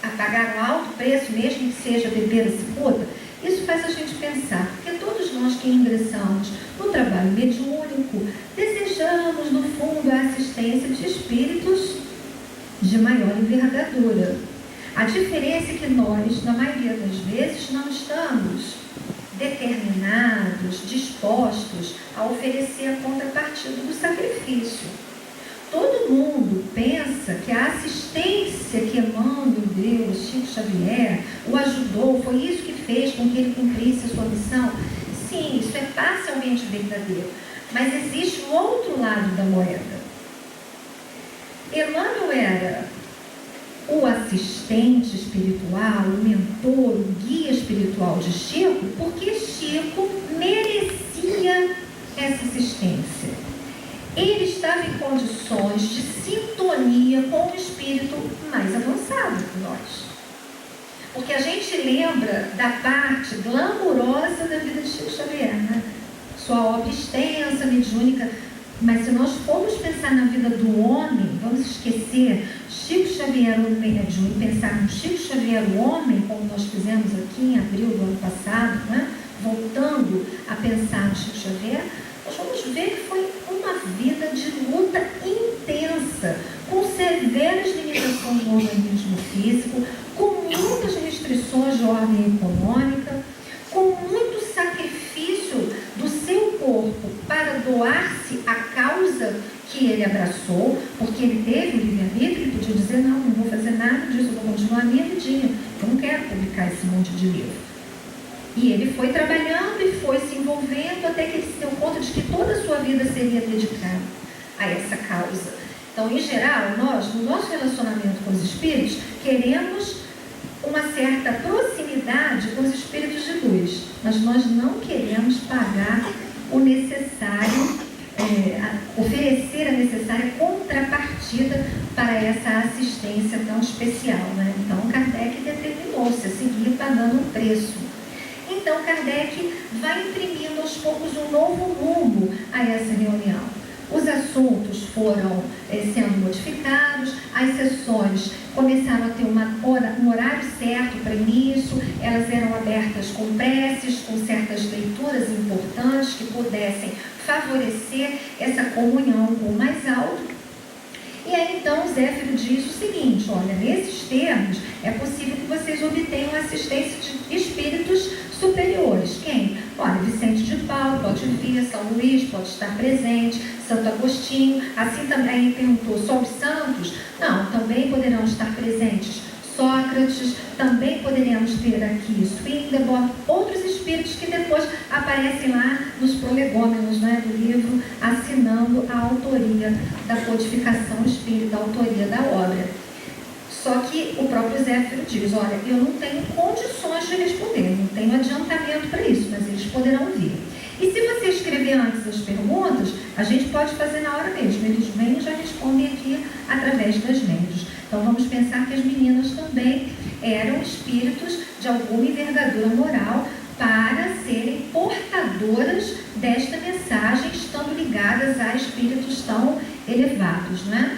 a pagar um alto preço, mesmo que seja beber a cicuta? Isso faz a gente pensar, porque todos nós que ingressamos no trabalho mediúnico, desejamos, no fundo, a assistência de espíritos de maior envergadura. A diferença é que nós, na maioria das vezes, não estamos determinados, dispostos a oferecer a contrapartida do sacrifício. Todo mundo pensa que a assistência que Emmanuel deu, Chico Xavier, o ajudou, foi isso que fez com que ele cumprisse a sua missão. Sim, isso é parcialmente verdadeiro, mas existe um outro lado da moeda. Emmanuel era o assistente espiritual, o mentor, o guia espiritual de Chico, porque Chico merecia essa assistência. Ele estava em condições de sintonia com o espírito mais avançado que nós. Porque a gente lembra da parte glamurosa da vida de Chico Xavier, né? Sua obra extensa, mediúnica. Mas se nós formos pensar na vida do homem, vamos esquecer Chico Xavier, o médium, e pensar no Chico Xavier, o homem, como nós fizemos aqui em abril do ano passado, né? Voltando a pensar no Chico Xavier, nós vamos ver que foi uma vida de luta intensa, com severas limitações no organismo físico, com muitas restrições de ordem econômica, com muito sacrifício do seu corpo para doar-se à causa que ele abraçou, porque ele teve o livre-arbítrio, ele podia dizer: não vou fazer nada disso, eu vou continuar a minha vidinha, eu não quero publicar esse monte de livro. E ele foi trabalhando e foi se envolvendo até que ele se deu conta de que toda a sua vida seria dedicada a essa causa. Então, em geral, nós, no nosso relacionamento com os espíritos, queremos uma certa proximidade com os espíritos de luz, mas nós não queremos pagar o necessário, oferecer a necessária contrapartida para essa assistência tão especial, né? Então Kardec determinou-se a seguir pagando um preço. Então Kardec vai imprimindo aos poucos um novo rumo a essa reunião. Os assuntos foram sendo modificados, as sessões começaram a ter um horário certo para início, elas eram abertas com preces, com certas leituras importantes que pudessem favorecer essa comunhão com o mais alto. E aí então Zéfiro diz o seguinte: olha, nesses termos é possível que vocês obtenham assistência de espíritos superiores. Quem? Olha, Vicente de Paulo pode vir, São Luís pode estar presente, Santo Agostinho. Assim também perguntou, só os santos? Não, também poderão estar presentes Sócrates, também poderemos ter aqui Swedenborg, outros espíritos que depois aparecem lá nos prolegômenos, né, do livro, assinando a autoria da codificação espírita, a autoria da obra. Só que o próprio Zéfiro diz, olha, eu não tenho condições de responder, não tenho adiantamento para isso, mas eles poderão vir. E se você escrever antes as perguntas, a gente pode fazer na hora mesmo, eles vêm e já respondem aqui através das médias. Então vamos pensar que as meninas também eram espíritos de alguma envergadura moral para serem portadoras desta mensagem, estando ligadas a espíritos tão elevados, não é?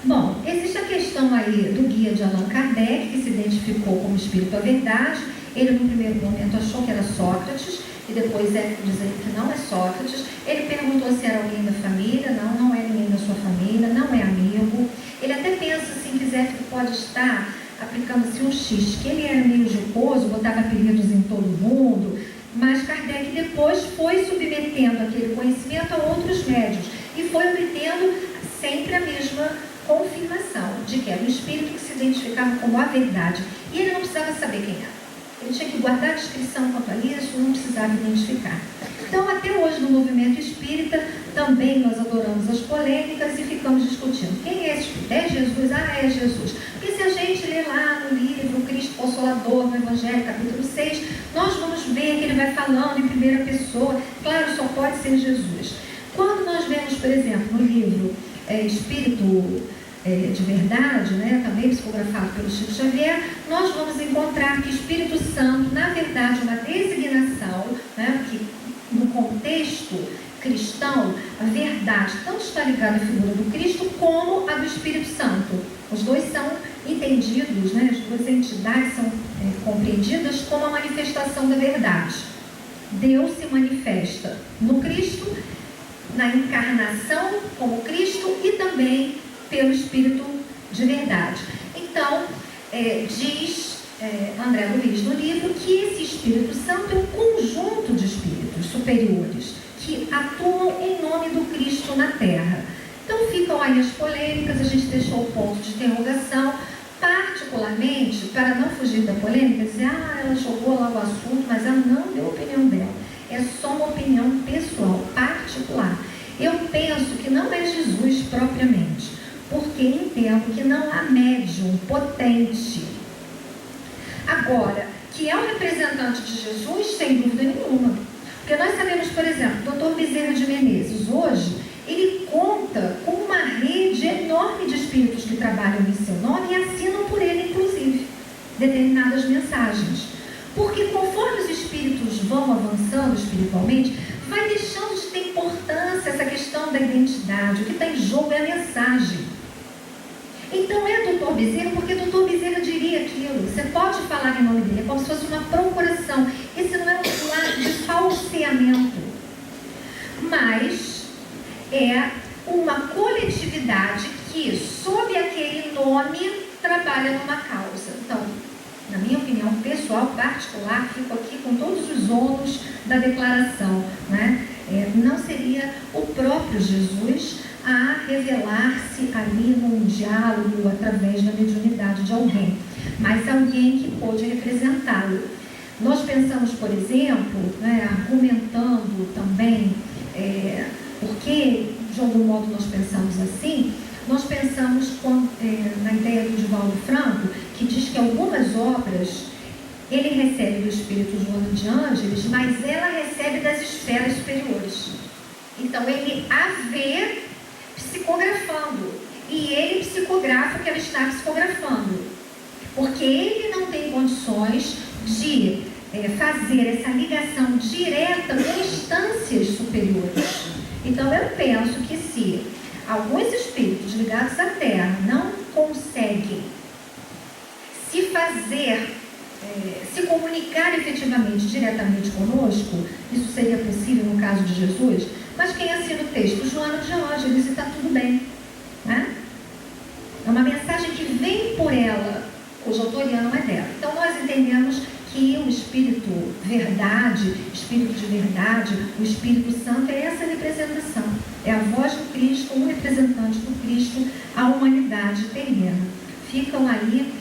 Bom, existe a questão aí do guia de Allan Kardec, que se identificou como espírito à verdade. Ele, no primeiro momento, achou que era Sócrates, e depois diz aí que não é Sócrates. Ele perguntou se era alguém da família. Não é ninguém da sua família, não é amigo. Ele até pensa assim, que Zéfiro pode estar aplicando-se um X, que ele era meio jocoso, botava apelidos em todo mundo, mas Kardec depois foi submetendo aquele conhecimento a outros médios e foi obtendo sempre a mesma confirmação de que era um espírito que se identificava como a verdade. E ele não precisava saber quem era. Ele tinha que guardar a descrição quanto a isso, não precisava identificar. Então, até hoje, no movimento espírita, também nós adoramos as polêmicas e ficamos discutindo. Quem é esse espírito? É Jesus? Ah, é Jesus. Porque se a gente ler lá no livro Cristo Consolador, no Evangelho, capítulo 6, nós vamos ver que ele vai falando em primeira pessoa. Claro, só pode ser Jesus. Quando nós vemos, por exemplo, no livro Espírito de Verdade, né, também psicografado pelo Chico Xavier, nós vamos encontrar que Espírito Santo, na verdade, é uma designação, né, que no contexto cristão, a verdade tanto está ligada à figura do Cristo como a do Espírito Santo. Os dois são entendidos, né, as duas entidades são compreendidas como a manifestação da verdade. Deus se manifesta no Cristo, na encarnação como Cristo e também pelo Espírito de Verdade. Então, diz André Luiz no livro que esse Espírito Santo é um conjunto de espíritos superiores que atuam em nome do Cristo na Terra. Então ficam aí as polêmicas, a gente deixou o ponto de interrogação, particularmente, para não fugir da polêmica, dizer, ela jogou lá o assunto, mas ela não deu a opinião dela. É só uma opinião pessoal, particular. Eu penso que não é Jesus propriamente, porque entendo que não há médium potente. Agora, que é um representante de Jesus, sem dúvida nenhuma. Porque nós sabemos, por exemplo, o Dr. Bezerra de Menezes, hoje, ele conta com uma rede enorme de espíritos que trabalham em seu nome e assinam por ele, inclusive, determinadas mensagens. Porque conforme os espíritos vão avançando espiritualmente, vai deixando de ter importância essa questão da identidade. O que está em jogo é a mensagem. Então é Dr. Bezerra, porque Dr. Bezerra diria aquilo. Você pode falar em nome dele, é como se fosse uma procuração. Esse não é um lado de falseamento, mas é uma coletividade que, sob aquele nome, trabalha numa causa. Então, na minha opinião pessoal, particular, fico aqui com todos os ônus da declaração, né? Não seria o próprio Jesus a revelar-se ali num diálogo através da mediunidade de alguém, mas alguém que pôde representá-lo. Nós pensamos, por exemplo, né, argumentando também, porque de algum modo nós pensamos assim, nós pensamos na ideia do Divaldo Franco, que diz que algumas obras ele recebe do espírito Joana de Ângeles, mas ela recebe das esferas superiores. Então ele a vê psicografando e ele psicografa o que ela está psicografando, porque ele não tem condições de fazer essa ligação direta com instâncias superiores. Então eu penso que se alguns espíritos ligados à Terra não conseguem se comunicar efetivamente, diretamente conosco, isso seria possível no caso de Jesus, mas quem assina o texto? Joana de Ângeles, e está tudo bem, né? É uma mensagem que vem por ela, cujo autoriano é dela. Então nós entendemos que o Espírito Verdade, Espírito de Verdade, o Espírito Santo é essa representação, é a voz do Cristo, um representante do Cristo à humanidade terrena. Ficam aí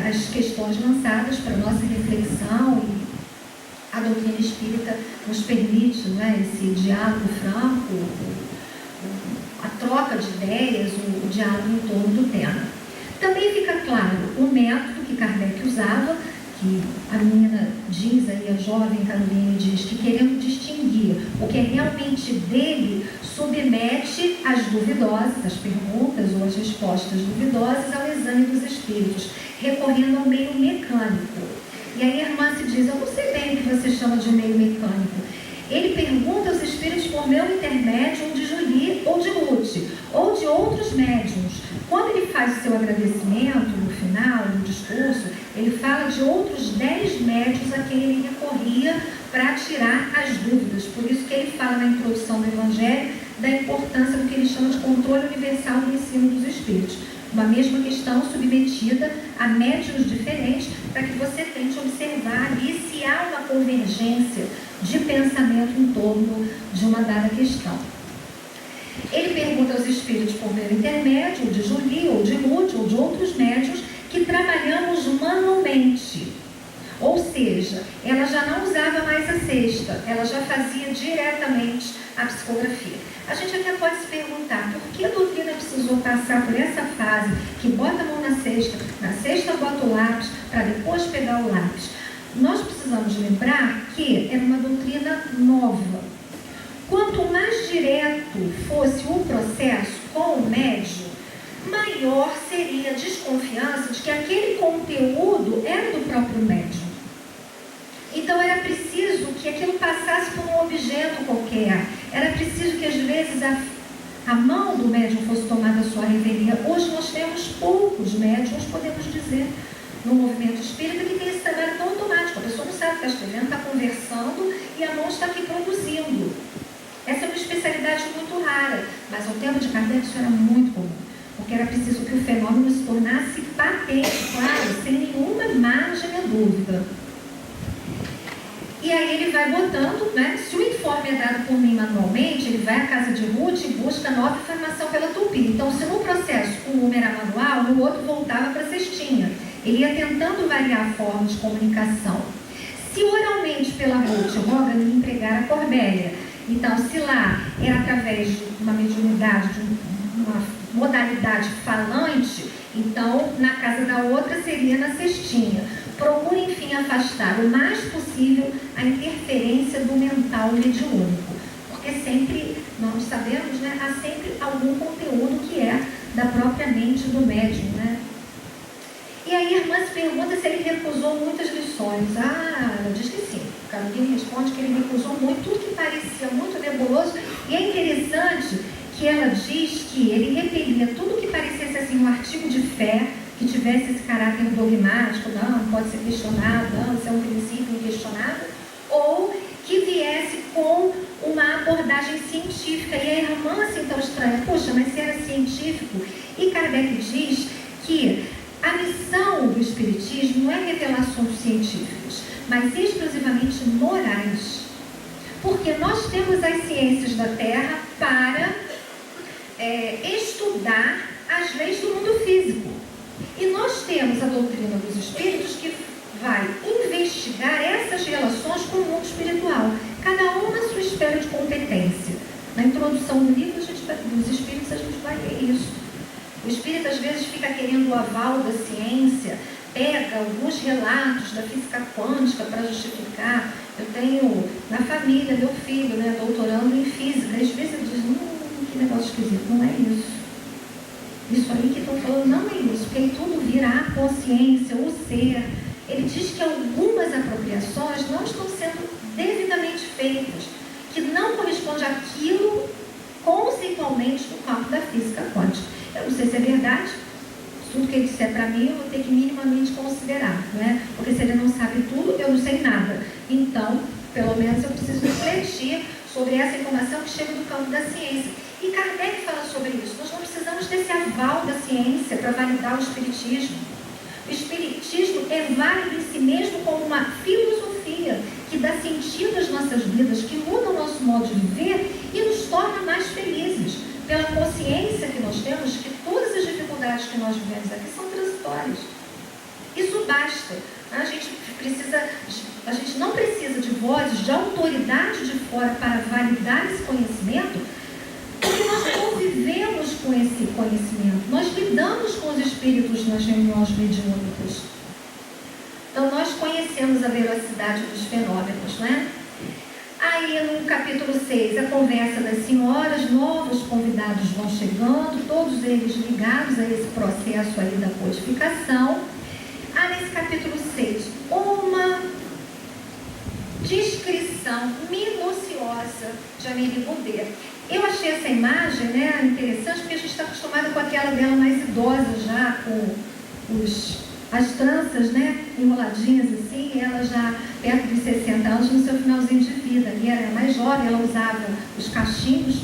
as questões lançadas para nossa reflexão, e a doutrina espírita nos permite, né, esse diálogo franco, a troca de ideias, o diálogo em torno do tema. Também fica claro o método que Kardec usava, que a menina diz aí, a jovem Caroline diz, que querendo distinguir o que é realmente dele, submete as duvidosas, as perguntas ou as respostas duvidosas ao exame dos espíritos, recorrendo ao meio mecânico. E aí a irmã se diz, eu não sei bem o que você chama de meio mecânico. Ele pergunta aos espíritos por meu intermédio, ou de Julie, ou de Ruth, ou de outros médiuns. Quando ele faz o seu agradecimento, no final, no discurso, ele fala de outros 10 médiuns a quem ele recorria para tirar as dúvidas. Por isso que ele fala na introdução do Evangelho da importância do que ele chama de controle universal do ensino dos espíritos. Uma mesma questão submetida a médiuns diferentes, para que você tente observar ali se há uma convergência de pensamento em torno de uma dada questão. Ele pergunta aos espíritos por meu intermédio, ou de Julie, ou de Ruth, ou de outros médiuns, que trabalhamos manualmente. Ou seja, ela já não usava mais a cesta, ela já fazia diretamente a psicografia. A gente até pode se perguntar, por que a doutrina precisou passar por essa fase, que bota a mão na cesta bota o lápis, para depois pegar o lápis? Nós precisamos lembrar que era uma doutrina nova. Quanto mais direto fosse o processo com o médium, maior seria a desconfiança de que aquele conteúdo era do próprio médium. Então era preciso que aquilo passasse por um objeto qualquer, era preciso que às vezes a mão do médium fosse tomada à sua revelia. Hoje nós temos poucos médiums, podemos dizer, no movimento espírita, que tem esse trabalho tão automático. A pessoa não sabe o que está escrevendo, está conversando e a mão está aqui produzindo. Essa é uma especialidade muito rara, mas ao tempo de Kardec isso era muito comum, porque era preciso que o fenômeno se tornasse patente, claro, sem nenhuma margem a dúvida. E aí ele vai botando, né? Se o informe é dado por mim manualmente, ele vai à casa de Ruth e busca nova informação pela Tupi. Então, se no processo um era manual, no outro voltava para a cestinha. Ele ia tentando variar a forma de comunicação. Se oralmente pela Ruth, roga-me empregar a Corbélia. Então, se lá era através de uma mediunidade, de uma modalidade falante, então na casa da outra seria na cestinha. Procure, enfim, afastar o mais possível a interferência do mental mediúnico, porque sempre, nós sabemos, né, há sempre algum conteúdo que é da própria mente do médium, né? E aí a irmã se pergunta se ele recusou muitas lições. Ela diz que sim. Caroline responde que ele recusou muito, tudo que parecia muito nebuloso, e é interessante que ela diz que ele repelia tudo que parecesse assim um artigo de fé, que tivesse esse caráter dogmático, não pode ser questionado, não, isso é um princípio inquestionável, ou que viesse com uma abordagem científica. E a irmã se então estranha, poxa, mas se era científico? E Kardec diz que a missão do Espiritismo não é revelações científicas, mas exclusivamente morais. Porque nós temos as ciências da Terra para estudar as leis do mundo físico. E nós temos a doutrina dos Espíritos que vai investigar essas relações com o mundo espiritual, cada um na sua esfera de competência. Na introdução do livro dos Espíritos a gente vai ler isso. O espírito às vezes fica querendo o aval da ciência, pega alguns relatos da física quântica para justificar. Eu tenho na família meu filho, né, doutorando em física, às vezes ele diz, que negócio esquisito, não é isso. Isso aí que estão falando não é isso, porque aí tudo vira a consciência, o ser. Ele diz que algumas apropriações não estão sendo devidamente feitas, que não corresponde àquilo conceitualmente no campo da física quântica. Eu não sei se é verdade, tudo que ele disser para mim eu vou ter que minimamente considerar, né? Porque se ele não sabe tudo, eu não sei nada. Então, pelo menos eu preciso refletir sobre essa informação que chega do campo da ciência. E Kardec fala sobre isso. Nós não precisamos desse aval da ciência para validar o espiritismo. O espiritismo é válido em si mesmo como uma filosofia que dá sentido às nossas vidas, que muda o nosso modo de viver e nos torna mais felizes, pela consciência que nós temos de que todas as dificuldades que nós vivemos aqui são transitórias. Isso basta. A gente não precisa de vozes, de autoridade de fora para validar esse conhecimento, porque nós convivemos com esse conhecimento, nós lidamos com os espíritos nas reuniões mediúnicas. Então nós conhecemos a veracidade dos fenômenos, né? Aí no capítulo 6, a conversa das senhoras, novos convidados vão chegando, todos eles ligados a esse processo aí da codificação. Nesse capítulo 6, uma descrição minuciosa de Amélie Boudet. Eu achei essa imagem, né, interessante, porque a gente está acostumado com aquela dela mais idosa já, com as tranças, né, enroladinhas assim, ela já perto dos 60 anos, no seu finalzinho de vida. Ali era mais jovem, ela usava os cachimbos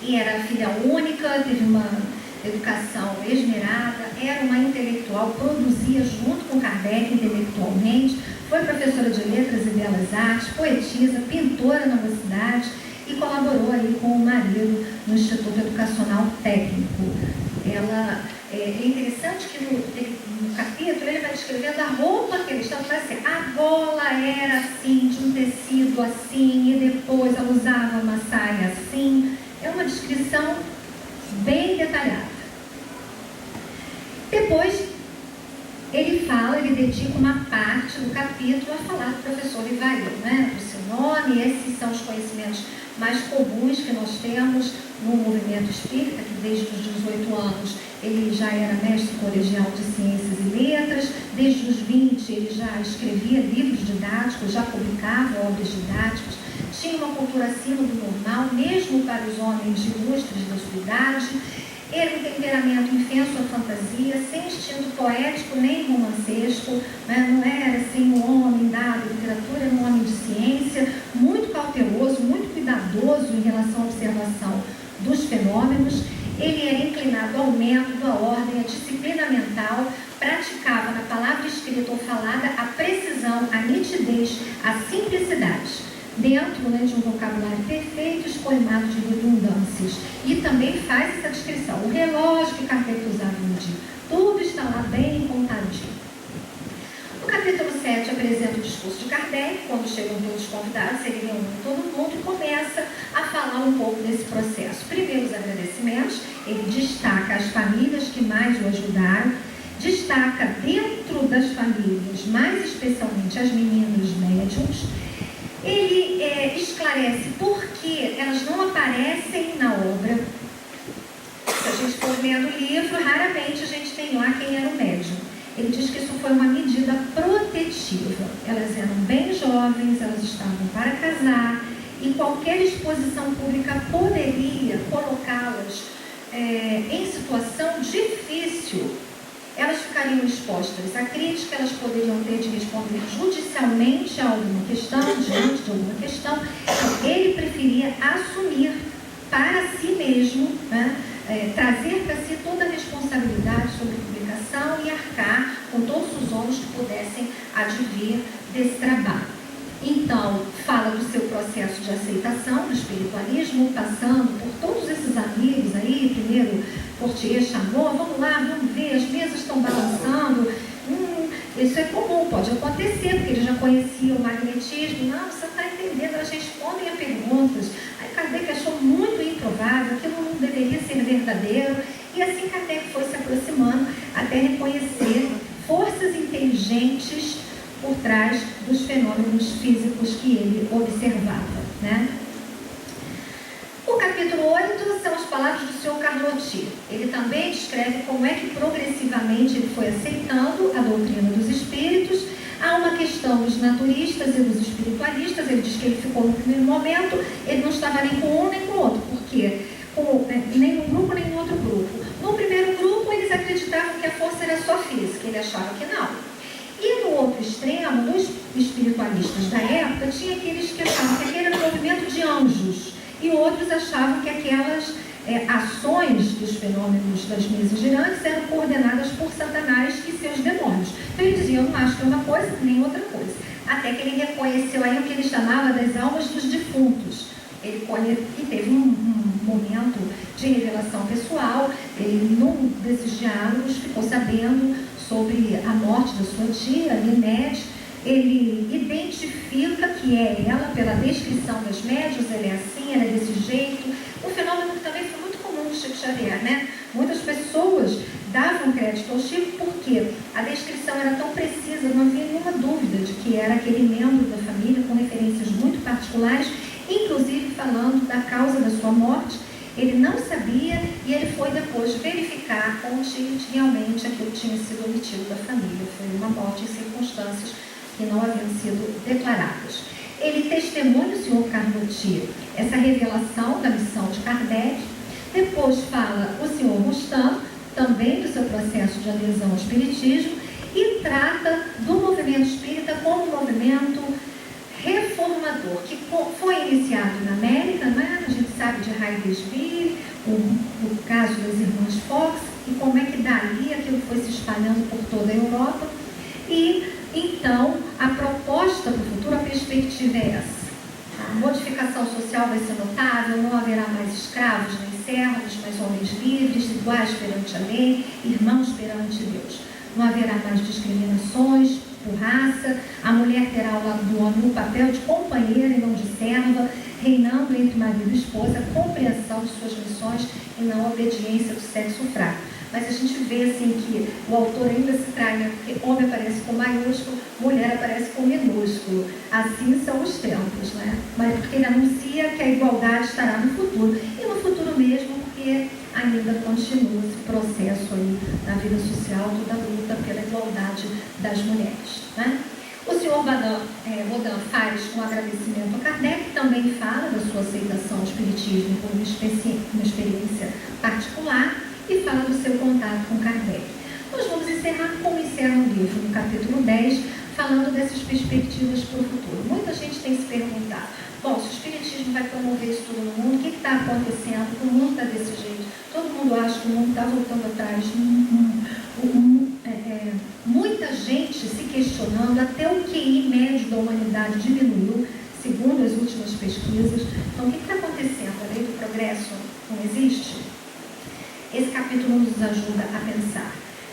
e era filha única, teve uma educação esmerada, era uma intelectual, produzia junto com Kardec intelectualmente, foi professora de letras e belas artes, poetisa, pintora na mocidade e colaborou ali com o marido no Instituto Educacional Técnico. Ela, é interessante que no capítulo ele vai descrevendo a roupa que ele estava fazendo. A gola era assim, de um tecido assim, e depois ela usava uma saia assim. É uma descrição bem detalhada. Depois ele dedica uma parte do capítulo a falar do professor Rivail, né? O seu nome, esses são os conhecimentos mais comuns que nós temos no movimento espírita, que desde os 18 anos ele já era mestre colegial de ciências e letras, desde os 20 ele já escrevia livros didáticos, já publicava obras didáticas, tinha uma cultura acima do normal, mesmo para os homens ilustres da sua idade. Era um temperamento infenso à fantasia, sem instinto poético nem romancesco, né? Não era assim um homem dado à literatura, era um homem de ciência, muito cauteloso, muito cuidadoso em relação à observação dos fenômenos. Ele era inclinado ao método, à ordem, à disciplina mental, praticava na palavra escrita ou falada a precisão, a nitidez, a simplicidade, dentro, né, de um vocabulário perfeito, escolmado de redundâncias. E também faz essa descrição. O relógio que Kardec usava no dia, tudo está lá bem contadinho. No capítulo 7 apresenta o discurso de Kardec, quando chegam todos os convidados, ele reúne todo mundo e começa a falar um pouco desse processo. Primeiro os agradecimentos, ele destaca as famílias que mais o ajudaram, destaca dentro das famílias, mais especialmente as meninas médiums. Ele esclarece por que elas não aparecem na obra. Se a gente for lendo o livro, raramente a gente tem lá quem era o médium. Ele diz que isso foi uma medida protetiva. Elas eram bem jovens, elas estavam para casar, e qualquer exposição pública poderia colocá-las em situação difícil. Elas ficariam expostas à crítica, elas poderiam ter de responder judicialmente a alguma questão, diante de alguma questão. Então, ele preferia assumir para si mesmo, né, trazer para si toda a responsabilidade sobre a publicação e arcar com todos os ônus que pudessem advir desse trabalho. Então, fala do seu processo de aceitação do espiritualismo, passando por todos esses amigos aí. Primeiro, Portier chamou, vamos lá, vamos ver, as mesas estão balançando. Isso é comum, pode acontecer, porque ele já conhecia o magnetismo. Não, você está entendendo, elas respondem a perguntas. Aí Kardec achou muito improvável, aquilo não deveria ser verdadeiro. E assim Kardec foi se aproximando até reconhecer forças inteligentes por trás dos fenômenos físicos que ele observava, né? O capítulo 8 são as palavras do Sr. Carlotti. Ele também descreve como é que progressivamente ele foi aceitando a doutrina dos espíritos. Há uma questão dos naturistas e dos espiritualistas. Ele diz que ele ficou no primeiro momento, ele não estava nem com um nem com o outro. Por quê? Nem num grupo nem no outro grupo. No primeiro grupo, eles acreditavam que a força era só física, ele achava que não. E no outro extremo, dos espiritualistas da época, tinha aqueles que achavam que aquele era um movimento de anjos, e outros achavam que aquelas ações dos fenômenos das mesas girantes eram coordenadas por Satanás e seus demônios. Então ele dizia, eu não acho que é uma coisa nem outra coisa. Até que ele reconheceu aí o que ele chamava das almas dos defuntos. Ele teve um momento de revelação pessoal. Ele, num desses diálogos, ficou sabendo sobre a morte da sua tia, Linete. Ele identifica que é ela pela descrição das médiuns, ela é assim, ela é desse jeito. Um fenômeno que também foi muito comum no Chico Xavier, né? Muitas pessoas davam crédito ao Chico porque a descrição era tão precisa, não havia nenhuma dúvida de que era aquele membro da família com referências muito particulares, inclusive falando da causa da sua morte. Ele não sabia e ele foi depois verificar com o Chico que realmente aquilo tinha sido omitido da família. Foi uma morte em circunstâncias que não haviam sido declaradas. Ele testemunha, o Sr. Carlotti, essa revelação da missão de Kardec. Depois fala o Sr. Rostand, também do seu processo de adesão ao espiritismo, e trata do movimento espírita como um movimento reformador, que foi iniciado na América, né? A gente sabe de Heidelberg, o caso das irmãs Fox, e como é que dali aquilo foi se espalhando por toda a Europa. E então a proposta para o futuro, a perspectiva é essa. A modificação social vai ser notável, não haverá mais escravos nem servos, mas homens livres, iguais perante a lei, irmãos perante Deus. Não haverá mais discriminações por raça, a mulher terá ao lado do homem o papel de companheira e não de serva, reinando entre marido e esposa, a compreensão de suas missões e não a obediência do sexo fraco. Mas a gente vê assim que o autor ainda se trai, né? Porque homem aparece com maiúsculo, mulher aparece com minúsculo. Assim são os tempos, né? Mas porque ele anuncia que a igualdade estará no futuro. E no futuro mesmo, porque ainda continua esse processo aí na vida social, toda a luta pela igualdade das mulheres, né? O senhor Baudin faz um agradecimento a Kardec, também fala da sua aceitação ao espiritismo como uma experiência particular, e fala do seu contato com Kardec. Nós vamos encerrar como encerra o livro, no capítulo 10, falando dessas perspectivas para o futuro. Muita gente tem se perguntado, bom, se o espiritismo vai promover isso tudo no mundo, o que está acontecendo? O mundo está desse jeito, todo mundo acha que o mundo está voltando atrás. Muita gente se questionando, até o QI médio da humanidade diminuiu, segundo as últimas pesquisas. Então, o que está acontecendo? A lei do progresso não existe? Esse capítulo nos ajuda a pensar.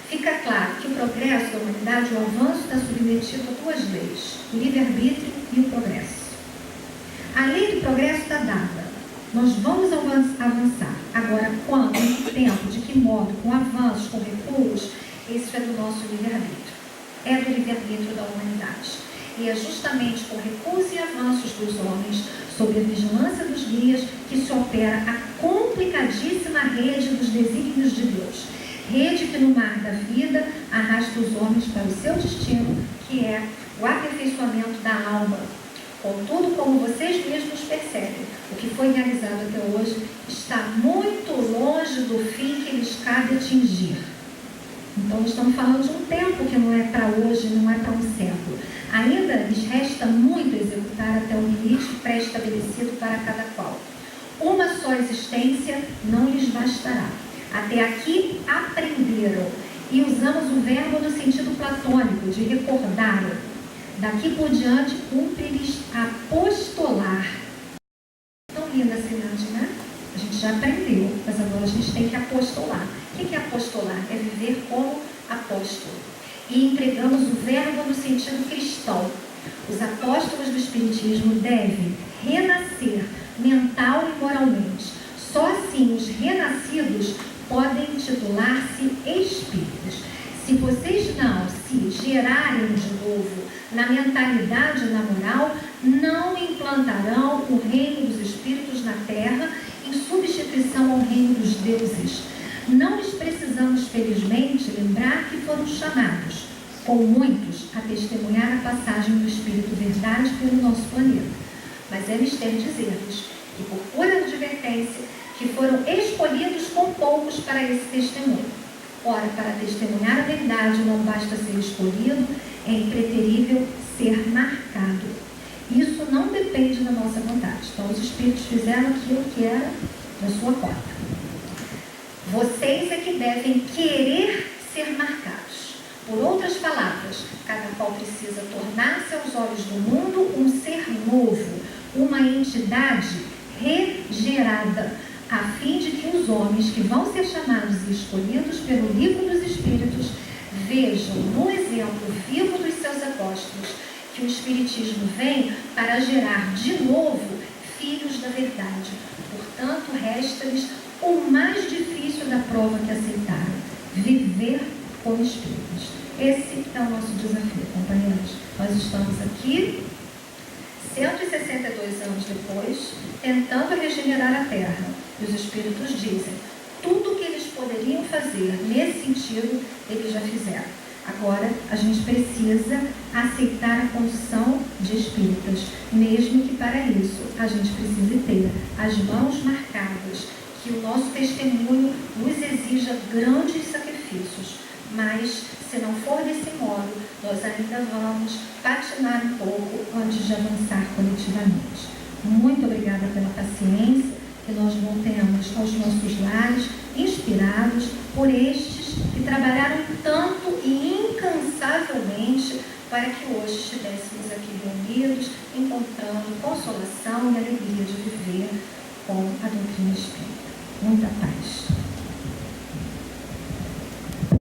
Fica claro que o progresso da humanidade, o avanço, está submetido a duas leis, o livre-arbítrio e o progresso. A lei do progresso está dada. Nós vamos avançar. Agora, quando, em que tempo, de que modo, com avanços, com recuos, isso é do nosso livre-arbítrio. É do livre-arbítrio da humanidade. E é justamente com recuos e avanços dos homens, sob a vigilância dos guias, que se opera a complicadíssima rede dos desígnios de Deus. Rede que no mar da vida arrasta os homens para o seu destino, que é o aperfeiçoamento da alma. Contudo, como vocês mesmos percebem, o que foi realizado até hoje está muito longe do fim que lhes cabe atingir. Então, estamos falando de um tempo que não é para hoje, não é para um século. Ainda lhes resta muito executar até o limite pré-estabelecido para cada qual. Uma só existência não lhes bastará. Até aqui aprenderam, e usamos o verbo no sentido platônico, de recordar. Daqui por diante, cumpre-lhes apostolar. Tão linda a cidade, né? A gente já aprendeu, mas agora a gente tem que apostolar. O que é apostolar? É viver como apóstolo. E empregamos o verbo no sentido cristão. Os apóstolos do Espiritismo devem renascer mental e moralmente. Só assim os renascidos podem titular-se espíritas. Se vocês não se gerarem de novo na mentalidade e na moral, não implantarão o reino dos espíritos na terra em substituição ao reino dos deuses. Não lhes precisamos, felizmente, lembrar que foram chamados, com muitos, a testemunhar a passagem do Espírito Verdade pelo nosso planeta. Mas é mistério dizer-lhes que, por pura advertência, que foram escolhidos com poucos para esse testemunho. Ora, para testemunhar a verdade não basta ser escolhido, é preferível ser marcado. Isso não depende da nossa vontade. Então, os Espíritos fizeram aquilo que era da sua conta. Vocês é que devem querer ser marcados. Por outras palavras, cada qual precisa tornar-se aos olhos do mundo um ser novo, uma entidade regerada, a fim de que os homens que vão ser chamados e escolhidos pelo livro dos Espíritos vejam no exemplo vivo dos seus apóstolos que o Espiritismo vem para gerar de novo filhos da verdade. Portanto, resta-lhes o mais difícil da prova que aceitaram: viver como espíritos. Esse é o nosso desafio, companheiros. Nós estamos aqui 162 anos depois, tentando regenerar a Terra. E os Espíritos dizem, tudo o que eles poderiam fazer nesse sentido, eles já fizeram. Agora, a gente precisa aceitar a condição de espíritas, mesmo que para isso a gente precise ter as mãos marcadas, que o nosso testemunho nos exija grandes sacrifícios. Mas, se não for desse modo, nós ainda vamos patinar um pouco antes de avançar coletivamente. Muito obrigada pela paciência, que nós voltemos aos nossos lares, inspirados por estes que trabalharam tanto e incansavelmente para que hoje estivéssemos aqui reunidos, encontrando consolação e alegria de viver com a doutrina espírita. Muita paz.